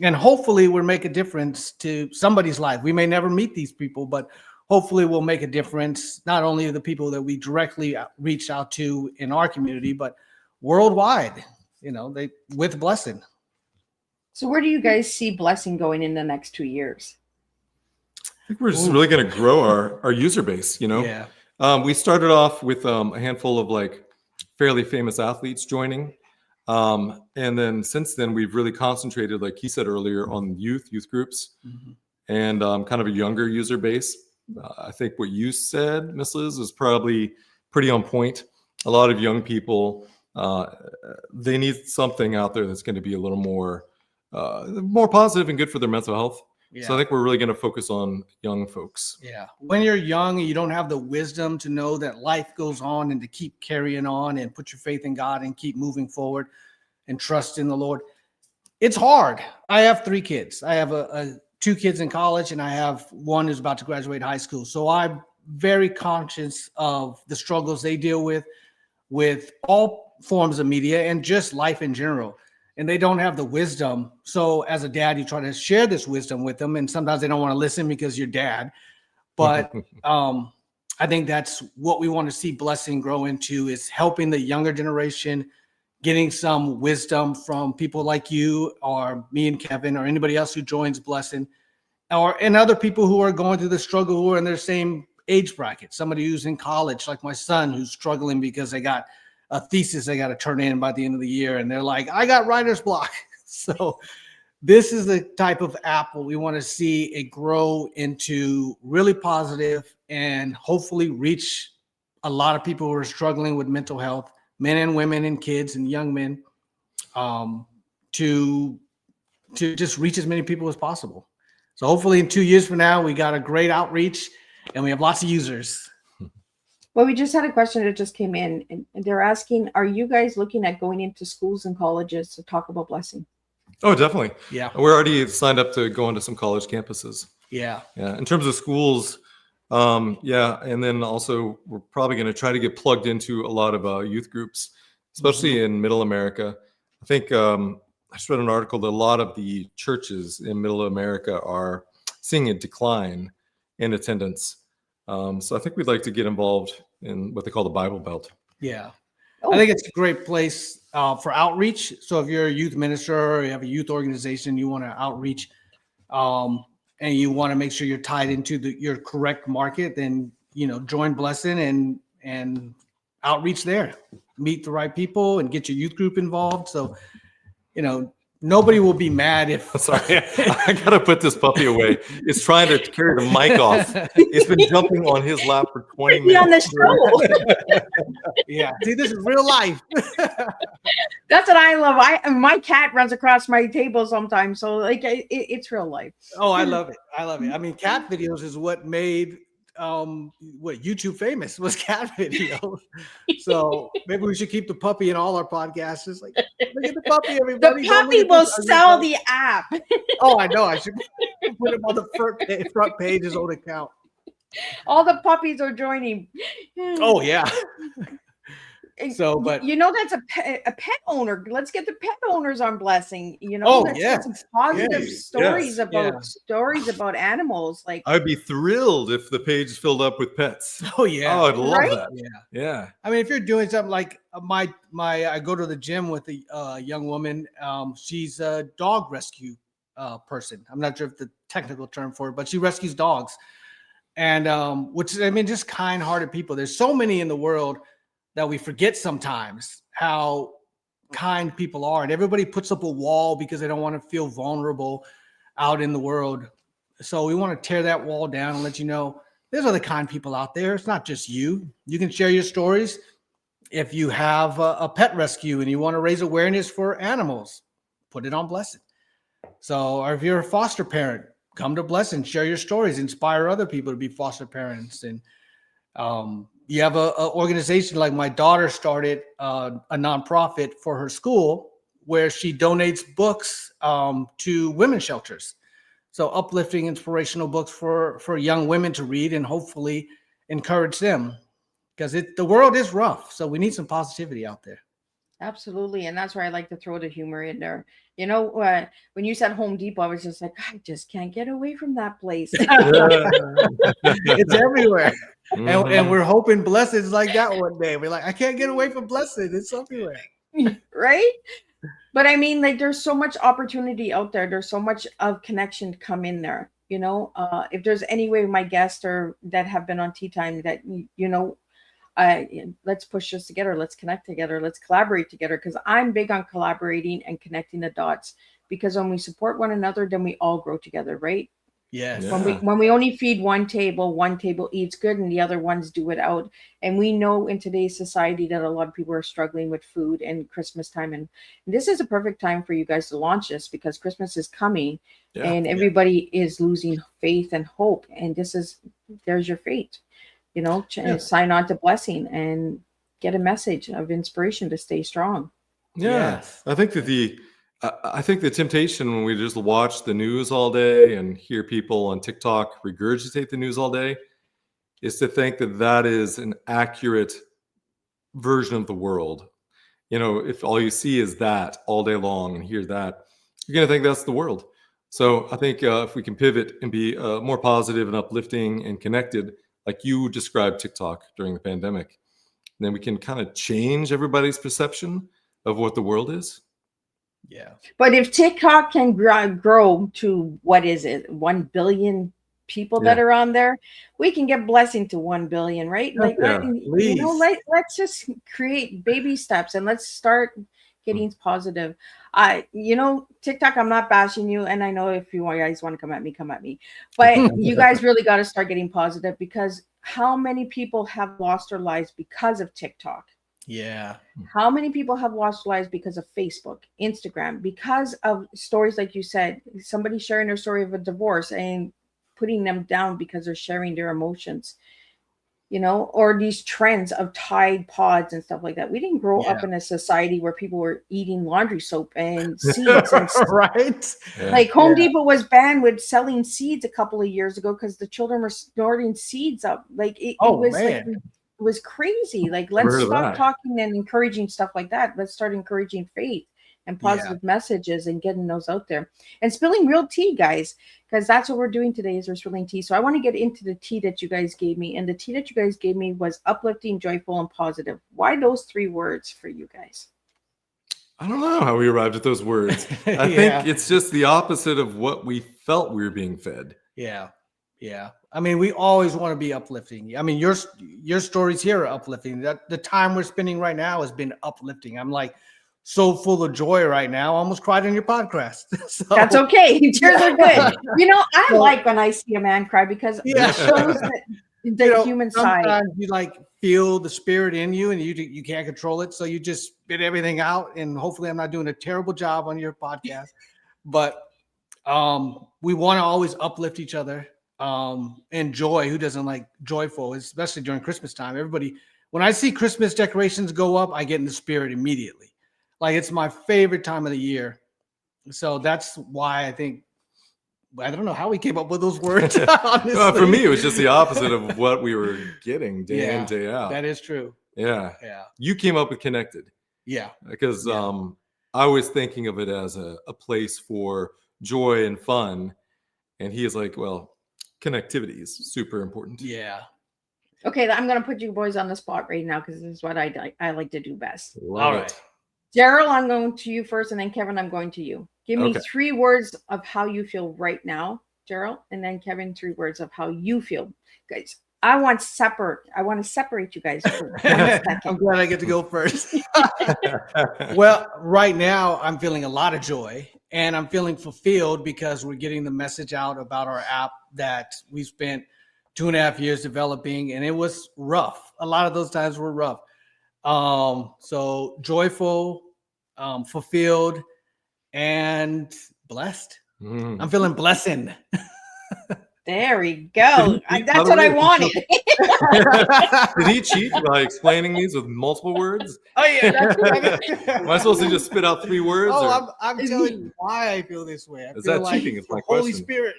And hopefully we'll make a difference to somebody's life. We may never meet these people, but hopefully we'll make a difference, not only the people that we directly reach out to in our community, but worldwide, you know, with Blessn. So where do you guys see Blessn going in the next 2 years? think we're just really going to grow our user base, you know? Yeah. We started off with a handful of like fairly famous athletes joining. And then since then, we've really concentrated, like he said earlier, on youth groups, and kind of a younger user base. I think what you said, Miss Liz, was probably pretty on point. A lot of young people, they need something out there that's going to be a little more positive and good for their mental health. Yeah. So I think we're really going to focus on young folks. Yeah. When you're young and you don't have the wisdom to know that life goes on and to keep carrying on and put your faith in God and keep moving forward and trust in the Lord, it's hard. I have 3 kids. I have 2 kids in college, and I have one who's about to graduate high school. So I'm very conscious of the struggles they deal with all forms of media and just life in general. And they don't have the wisdom. So as a dad, you try to share this wisdom with them. And sometimes they don't want to listen because you're dad. But I think that's what we want to see Blessn grow into, is helping the younger generation, getting some wisdom from people like you or me and Kevin or anybody else who joins Blessn, and other people who are going through the struggle, who are in their same age bracket. Somebody who's in college, like my son, who's struggling because they got a thesis they got to turn in by the end of the year, and they're like, I got writer's block. So this is the type of app where we want to see it grow into really positive and hopefully reach a lot of people who are struggling with mental health, men and women and kids and young men, to just reach as many people as possible. So hopefully in 2 years from now, we got a great outreach and we have lots of users. Well, we just had a question that just came in, and they're asking, are you guys looking at going into schools and colleges to talk about Blessn? Oh, definitely. Yeah. We're already signed up to go into some college campuses. Yeah. Yeah. In terms of schools, yeah. And then also we're probably going to try to get plugged into a lot of youth groups, especially in Middle America. I think I just read an article that a lot of the churches in Middle America are seeing a decline in attendance. So I think we'd like to get involved in what they call the Bible Belt. Yeah. Oh. I think it's a great place for outreach. So if you're a youth minister or you have a youth organization, you want to outreach, and you want to make sure you're tied into your correct market, then, join Blessn and outreach there, meet the right people and get your youth group involved. So, nobody will be mad if. Sorry, I gotta put this puppy away. It's trying to carry the mic off. It's been jumping on his lap for 20 minutes. On the show. Yeah, see, this is real life. That's what I love. My cat runs across my table sometimes, so like it's real life. Oh, I love it. I love it. I mean, cat videos is what made YouTube famous, was cat videos. So maybe we should keep the puppy in all our podcasts. It's like, look at the puppy, everybody. The puppy will sell the app. Oh, I know. I should put him on the front page, his own account. All the puppies are joining. Oh yeah. So, but that's a pet owner. Let's get the pet owners on Blessn. Let's get some positive stories about animals. Like, I'd be thrilled if the page filled up with pets. Oh yeah. Oh, I'd love Right? that. Yeah. Yeah. I mean, if you're doing something like I go to the gym with a young woman. She's a dog rescue person. I'm not sure if the technical term for it, but she rescues dogs. And just kind-hearted people. There's so many in the world that we forget sometimes how kind people are. And everybody puts up a wall because they don't want to feel vulnerable out in the world. So we want to tear that wall down and let you know there's other kind people out there. It's not just you. You can share your stories. If you have a pet rescue and you want to raise awareness for animals, put it on Blessn. So, or if you're a foster parent, come to Blessn, share your stories, inspire other people to be foster parents. And you have a organization, like my daughter started a nonprofit for her school where she donates books to women's shelters. So uplifting, inspirational books for young women to read and hopefully encourage them, because the world is rough. So we need some positivity out there. absolutely. And that's where I like to throw the humor in there. When you said Home Depot, I was just like, I just can't get away from that place. It's everywhere. Mhm. And we're hoping Blessn is like that one day. We're like, I can't get away from Blessn. It's everywhere. Right? But I mean, like, there's so much opportunity out there. There's so much of connection to come in there. If there's any way my guests or that have been on Tea Time that, let's push this together. Let's connect together. Let's collaborate together. Because I'm big on collaborating and connecting the dots. Because when we support one another, then we all grow together, right? Yes. Yeah. When we only feed one table eats good and the other ones do it out. And we know in today's society that a lot of people are struggling with food and Christmas time. And this is a perfect time for you guys to launch this because Christmas is coming Yeah. and everybody is losing faith and hope. And there's your fate, sign on to Blessn and get a message of inspiration to stay strong. Yeah. Yes. I think that I think the temptation when we just watch the news all day and hear people on TikTok regurgitate the news all day is to think that that is an accurate version of the world. If all you see is that all day long and hear that, you're going to think that's the world. So I think if we can pivot and be more positive and uplifting and connected, like you described TikTok during the pandemic, then we can kind of change everybody's perception of what the world is. Yeah. But if TikTok can grow to, what is it, 1 billion people that are on there, we can get Blessn to 1 billion, right? Like, let's just create baby steps and let's start getting positive. TikTok, I'm not bashing you. And I know if you guys want to come at me, but you guys really got to start getting positive because how many people have lost their lives because of TikTok? Yeah. How many people have lost lives because of Facebook, Instagram, because of stories like you said, somebody sharing their story of a divorce and putting them down because they're sharing their emotions, or these trends of Tide Pods and stuff like that. We didn't grow up in a society where people were eating laundry soap and seeds and stuff. Right. Yeah. Like Home Depot was banned with selling seeds a couple of years ago because the children were snorting seeds up. Like it was man. like, it was crazy. Like, let's stop talking and encouraging stuff like that. Let's start encouraging faith and positive messages and getting those out there and spilling real tea, guys, because that's what we're doing today is we're spilling tea. So I want to get into the tea that you guys gave me. And the tea that you guys gave me was uplifting, joyful, and positive. Why those 3 words for you guys? I don't know how we arrived at those words. I think it's just the opposite of what we felt we were being fed. Yeah. Yeah. I mean, we always want to be uplifting. I mean, your stories here are uplifting. That the time we're spending right now has been uplifting. I'm like so full of joy right now. I almost cried on your podcast. So, that's okay. Tears are good. I like when I see a man cry because it shows the human side. Sometimes you like feel the spirit in you and you can't control it. So you just spit everything out. And hopefully I'm not doing a terrible job on your podcast, but we want to always uplift each other. And joy, who doesn't like joyful, especially during Christmas time? Everybody, when I see Christmas decorations go up, I get in the spirit immediately. Like it's my favorite time of the year. So that's why I don't know how we came up with those words. Well, for me, it was just the opposite of what we were getting day in, day out. That is true. Yeah. Yeah. You came up with connected. Yeah. Because I was thinking of it as a place for joy and fun. And he is like, well, connectivity is super important. Yeah. Okay, I'm going to put you boys on the spot right now because this is what I like to do best. All right. Daryl, I'm going to you first, and then Kevin, I'm going to you. Give me 3 words of how you feel right now, Daryl, and then Kevin, 3 words of how you feel. Guys, I want to separate you guys for 1 second. I'm glad I get to go first. Well, right now I'm feeling a lot of joy and I'm feeling fulfilled because we're getting the message out about our app that we spent 2.5 years developing, and it was rough. A lot of those times were rough. So joyful, fulfilled, and blessed. I'm feeling Blessn. There we go. That's what I wanted. Did he cheat by explaining these with multiple words? Oh yeah. Am I supposed to just spit out 3 words? Oh, I'm telling you why I feel this way. Is that like cheating? It's my Holy question. Spirit.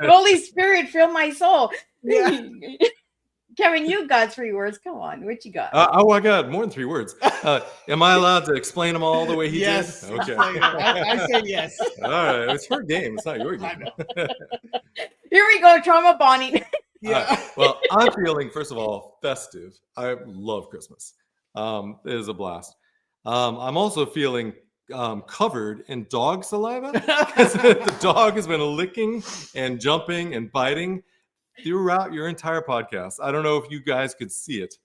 Holy Spirit, fill my soul. Yeah. Kevin, you got 3 words. Come on, what you got? I got more than 3 words. Am I allowed to explain them all the way he Yes. did? Okay. I say yes. All right. It's her game. It's not your game. Here we go, trauma bonding. Yeah. Well, I'm feeling, first of all, festive. I love Christmas. It is a blast. I'm also feeling covered in dog saliva. 'Cause the dog has been licking and jumping and biting throughout your entire podcast. I don't know if you guys could see it,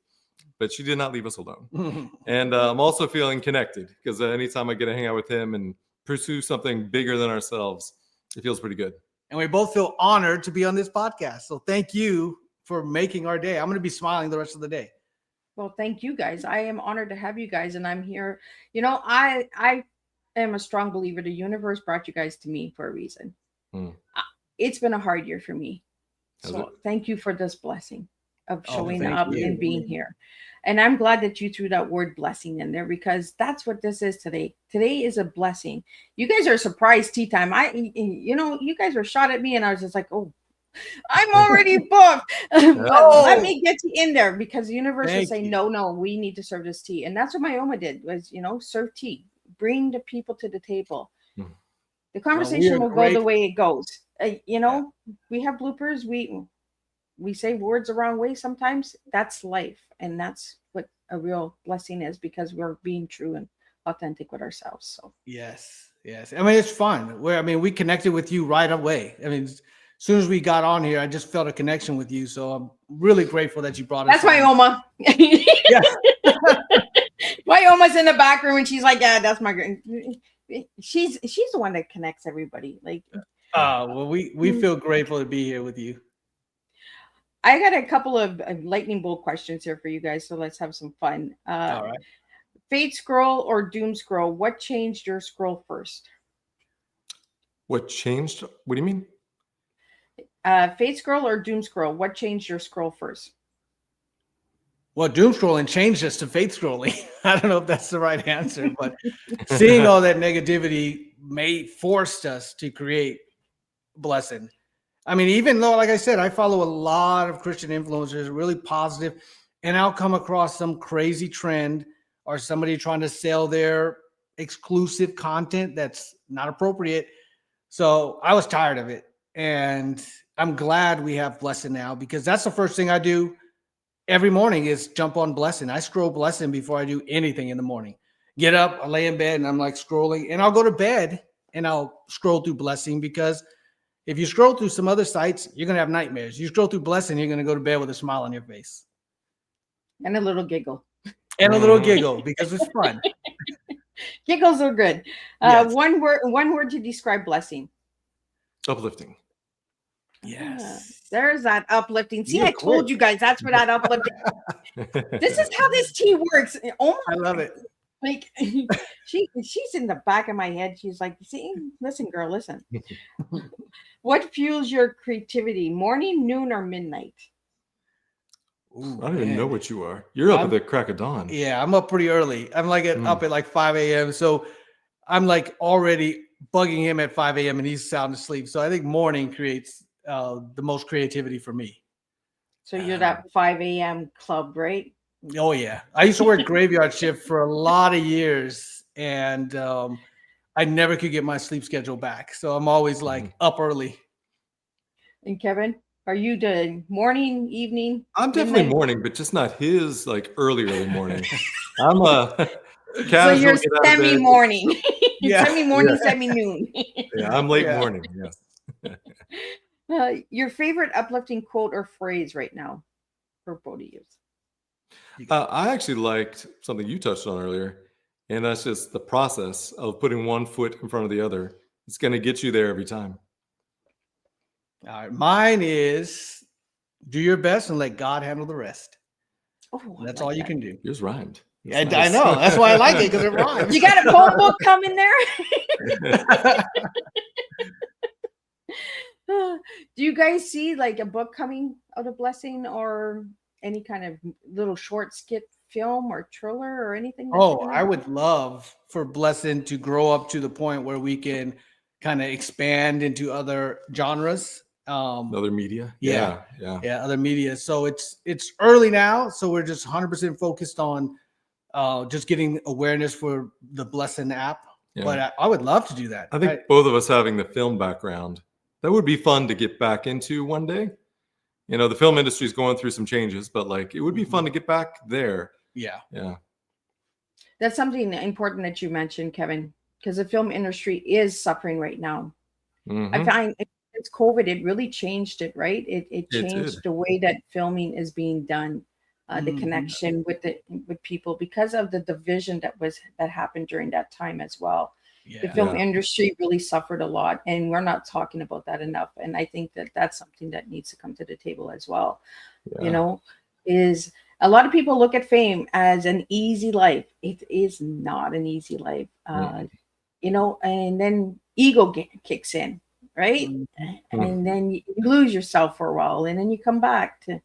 but she did not leave us alone. And I'm also feeling connected because anytime I get to hang out with him and pursue something bigger than ourselves, it feels pretty good. And we both feel honored to be on this podcast. So thank you for making our day. I'm going to be smiling the rest of the day. Well, thank you guys. I am honored to have you guys, and I'm here. You know, I am a strong believer the universe brought you guys to me for a reason. It's been a hard year for me. So thank you for this blessing of showing up and being here. And I'm glad that you threw that word blessing in there, because that's what this is today. Today is a blessing. You guys are surprised tea time. You guys were shot at me and I was just like, oh, I'm already booked. Let me get you in there, because the universe is saying, no, we need to serve this tea. And that's what my Oma did, was, serve tea, bring the people to the table. The conversation will go the way it goes. We have bloopers. We say words the wrong way sometimes. That's life. And that's what a real blessing is, because we're being true and authentic with ourselves. So yes. I mean, it's fun. We connected with you right away. I mean, as soon as we got on here, I just felt a connection with you. So I'm really grateful that you brought us. That's my Oma. Yeah. My Oma's in the back room and she's like, yeah, that's my girl. She's the one that connects everybody. Like, well, we feel grateful to be here with you. I got a couple of lightning bolt questions here for you guys, so let's have some fun. All right. Fate scroll or doom scroll? What changed your scroll first? What changed? What do you mean? Fate scroll or doom scroll? What changed your scroll first? Well, doom scrolling changed us to faith scrolling. I don't know if that's the right answer, but seeing all that negativity forced us to create Blessn. I mean, even though, like I said, I follow a lot of Christian influencers, really positive, and I'll come across some crazy trend or somebody trying to sell their exclusive content that's not appropriate. So I was tired of it. And I'm glad we have Blessn now, because that's the first thing I do every morning is jump on Blessn. I scroll Blessn before I do anything in the morning. Get up, I lay in bed, and I'm like scrolling. And I'll go to bed and I'll scroll through Blessn, because if you scroll through some other sites, you're going to have nightmares. You scroll through Blessn, you're going to go to bed with a smile on your face. And a little giggle. And a little giggle, because it's fun. Giggles are good. Yes. One word to describe blessing. Uplifting. Yes. There's that uplifting. See, I told you guys, that's where that uplifting. This is how this tea works. Oh, I love it. Like she's in the back of my head. She's like, see, listen, girl, listen. What fuels your creativity? Morning, noon, or midnight? Ooh, I don't even know what you are. You're up at the crack of dawn. Yeah, I'm up pretty early. I'm like up at like 5 a.m. So I'm like already bugging him at 5 a.m. and he's sound asleep. So I think morning creates the most creativity for me. So you're that 5 a.m. club, right? Oh, yeah. I used to work graveyard shift for a lot of years, and I never could get my sleep schedule back. So I'm always like up early. And Kevin, are you the morning, evening? I'm definitely midnight? morning, but just not his like early morning. I'm a so you're semi-morning. Yeah. Semi-morning, semi-noon. Yeah, I'm late morning. Yes. Your favorite uplifting quote or phrase right now for both of you? I actually liked something you touched on earlier, and that's just the process of putting one foot in front of the other. It's going to get you there every time. All right. Mine is do your best and let God handle the rest. Oh, that's all you can do. Yours rhymed. I know. That's why I like it, because it rhymes. You got a poem book coming there? Do you guys see like a book coming out of Blessn, or any kind of little short skit film or thriller or anything? I would love for Blessn to grow up to the point where we can kind of expand into other genres. Other media. Yeah, other media. So it's early now. So we're just 100% focused on just getting awareness for the Blessn app. Yeah. But I would love to do that. I think both of us having the film background, that would be fun to get back into one day. You know, the film industry is going through some changes, but like it would be fun to get back there. Yeah. That's something important that you mentioned, Kevin. because the film industry is suffering right now. I Mhm. find it's COVID, it really changed it, right? It It changed did. the way that filming is being done, the Mhm. connection with people because of the division that happened during that time as well. The Yeah. film Yeah. industry really suffered a lot, and we're not talking about that enough. And I think that that's something that needs to come to the table as well. You Yeah. know, is a lot of people look at fame as an easy life. It is not an easy life. Mhm. You know, and then ego kicks in, right? Mhm. And Mhm. then you lose yourself for a while, and then you come back to,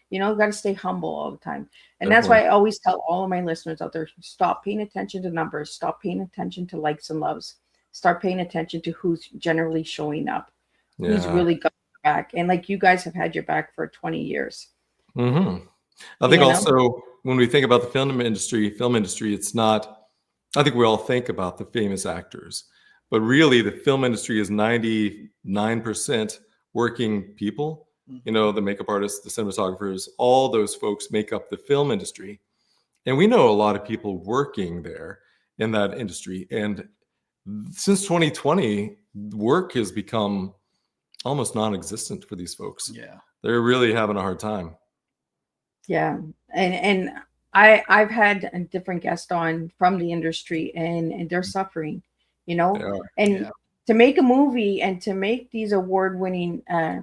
you know, got to stay humble all the time. And that's why Definitely. I always tell all of my listeners out there, stop paying attention to numbers, stop paying attention to likes and loves, start paying attention to who's generally showing up, who's Yeah. really got your back. And like you guys have had your back for 20 years, Mhm. I think you know? also when we think about the film industry, it's not, I think we all think about the famous actors, but really the film industry is 99% working people. You know, the makeup artists, the cinematographers, all those folks make up the film industry. And we know a lot of people working there in that industry. And since 2020, work has become almost non-existent for these folks. Yeah. They're really having a hard time. Yeah, and I've had a different guests on from the industry, and they're suffering, you They know. are. And Yeah. to make a movie and to make these award-winning uh,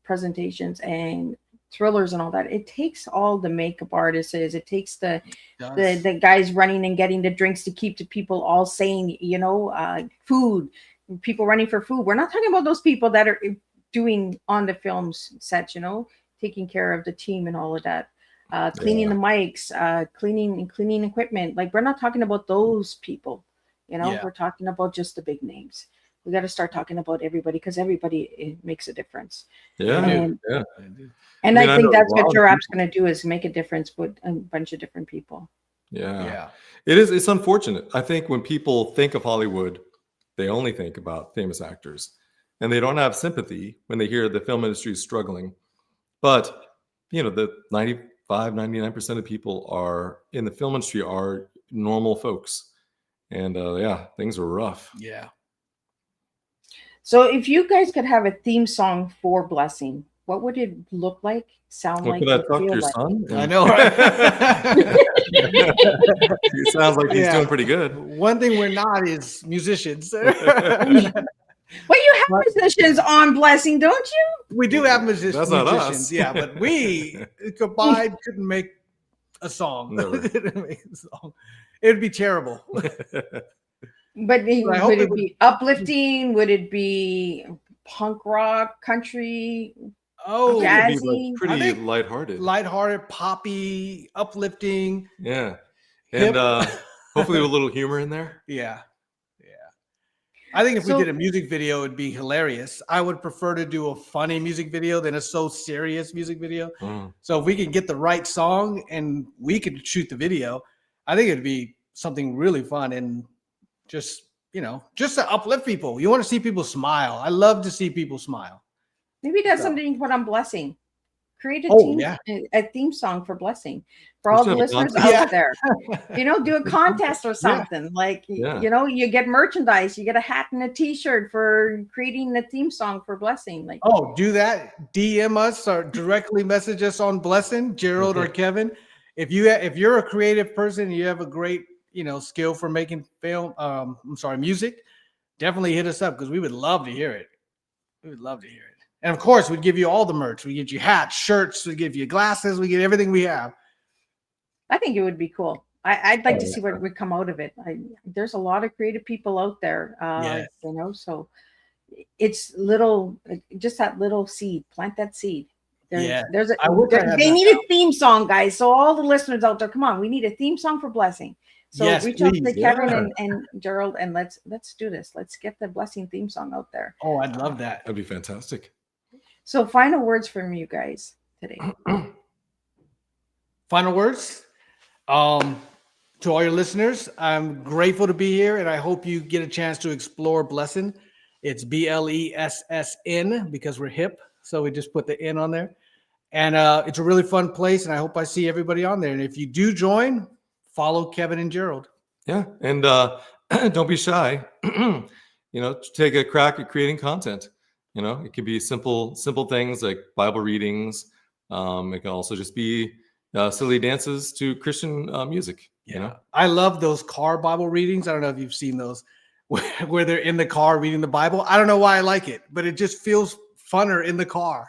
presentations and thrillers and all that, it takes all the makeup artists. It takes Does. the guys running and getting the drinks to keep the people all sane. You know, food, people running for food. We're not talking about those people that are doing on the films set. You know, taking care of the team and all of that. Cleaning Yeah. the mics, cleaning equipment. Like we're not talking about those people. You know, Yeah. we're talking about just the big names. We got to start talking about everybody because everybody makes a difference. Yeah. They do. And Yeah. They do. I and mean, I I know think a that's what lot your of app's people. going to do is make a difference with a bunch of different people. Yeah. Yeah. It is. It's unfortunate. I think when people think of Hollywood, they only think about famous actors and they don't have sympathy when they hear the film industry is struggling. But, you know, the 95, 99% of people are in the film industry are normal folks. And yeah, things are rough. Yeah. So if you guys could have a theme song for Blessing, what would it look like, sound Well, like, could I and talk to feel your like? son? I know, right? It sounds like he's Yeah. doing pretty good. One thing we're not is musicians. Well, you have musicians on Blessing, don't you? We do have That's not musicians, us. yeah, but we combined couldn't make a song. Never. Couldn't make a song. It would be terrible. But I hope would it it would. be uplifting? Would it be punk rock, country, Oh, It'd be like jazzy? I pretty think lighthearted. lighthearted, poppy, uplifting, Yeah. hip. And hopefully with a little humor in there. Yeah, yeah. I think if we So- did a music video, it'd be hilarious. I would prefer to do a funny music video than a so serious music video. Mm. So if we can get the right song and we could shoot the video, I think it'd be something really fun and just, you know, just to uplift people. You want to see people smile. I love to see people smile. Maybe that's So- something you can put on Blessing. Create a Oh, yeah. theme song for Blessing for We all should the have a listeners contest. out there. You know, do a contest or something. Like Yeah. you know, you get merchandise, you get a hat and a T-shirt for creating the theme song for Blessing. Like Oh, do that. DM us or directly message us on Blessn, Gerald or Kevin. If you're a creative person, and you have a great, you know, skill for making music, definitely hit us up because we would love to hear it. We would love to hear it. And of course, we'd give you all the merch. We get you hats, shirts, we give you glasses, we get everything we have. I think it would be cool. I'd like Oh, to see what would come out of it. There's a lot of creative people out there, Yes. you know. So it's just that little seed. Plant that seed. Yeah. There's a. I wish I had They that need a theme song, guys. So all the listeners out there, come on, we need a theme song for Blessing. So Yes, reach out to please. Kevin Yeah. and Gerald, and let's do this. Let's get the Blessing theme song out there. Oh, I'd love that. That'd be fantastic. So final words from you guys today. Final words. To all your listeners, I'm grateful to be here, and I hope you get a chance to explore Blessn. It's BLESSN because we're hip, so we just put the N on there. And it's a really fun place, and I hope I see everybody on there. And if you do join, follow Kevin and Gerald. Yeah. And don't be shy. Take a crack at creating content. It can be simple things like Bible readings. It can also just be silly dances to Christian music. I love those car Bible readings. I don't know if you've seen those where they're in the car reading the Bible. I don't know why I like it, but it just feels funner in the car.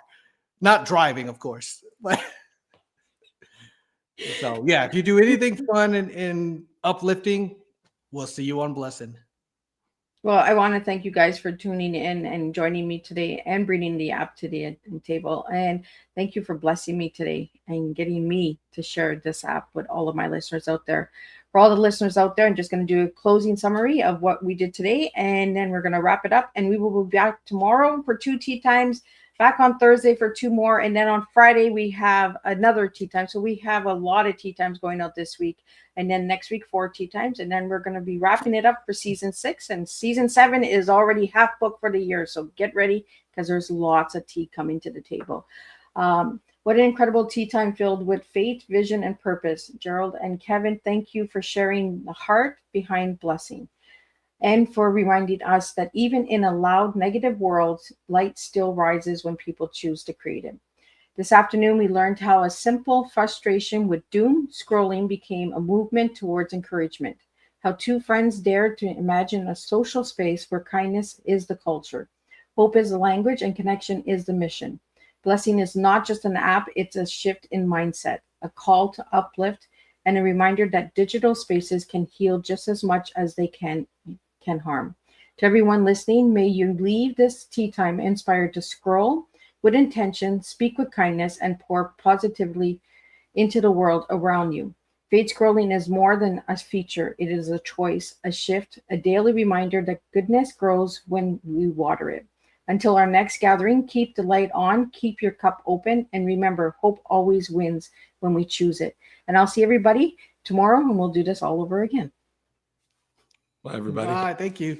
Not driving, of course. But so yeah, if you do anything fun and uplifting, we'll see you on Blessn. Well, I want to thank you guys for tuning in and joining me today and bringing the app to the table. And thank you for blessing me today and getting me to share this app with all of my listeners out there. For all the listeners out there, I'm just going to do a closing summary of what we did today, and then we're going to wrap it up. And we will be back tomorrow for 2 tea times, back on Thursday for 2 more. And then on Friday, we have another tea time. So we have a lot of tea times going out this week. And then next week, 4 tea times. And then we're going to be wrapping it up for season 6. And season 7 is already half booked for the year. So get ready, because there's lots of tea coming to the table. What an incredible tea time filled with faith, vision, and purpose. Gerald and Kevin, thank you for sharing the heart behind Blessn, and for reminding us that even in a loud, negative world, light still rises when people choose to create it. This afternoon, we learned how a simple frustration with doom scrolling became a movement towards encouragement, how 2 friends dared to imagine a social space where kindness is the culture, hope is the language, and connection is the mission. Blessn is not just an app, it's a shift in mindset, a call to uplift, and a reminder that digital spaces can heal just as much as they can harm. To everyone listening, may you leave this tea time inspired to scroll with intention, speak with kindness, and pour positively into the world around you. Fade scrolling is more than a feature. It is a choice, a shift, a daily reminder that goodness grows when we water it. Until our next gathering, keep the light on, keep your cup open, and remember, hope always wins when we choose it. And I'll see everybody tomorrow, and we'll do this all over again. Bye, everybody. Bye. Thank you.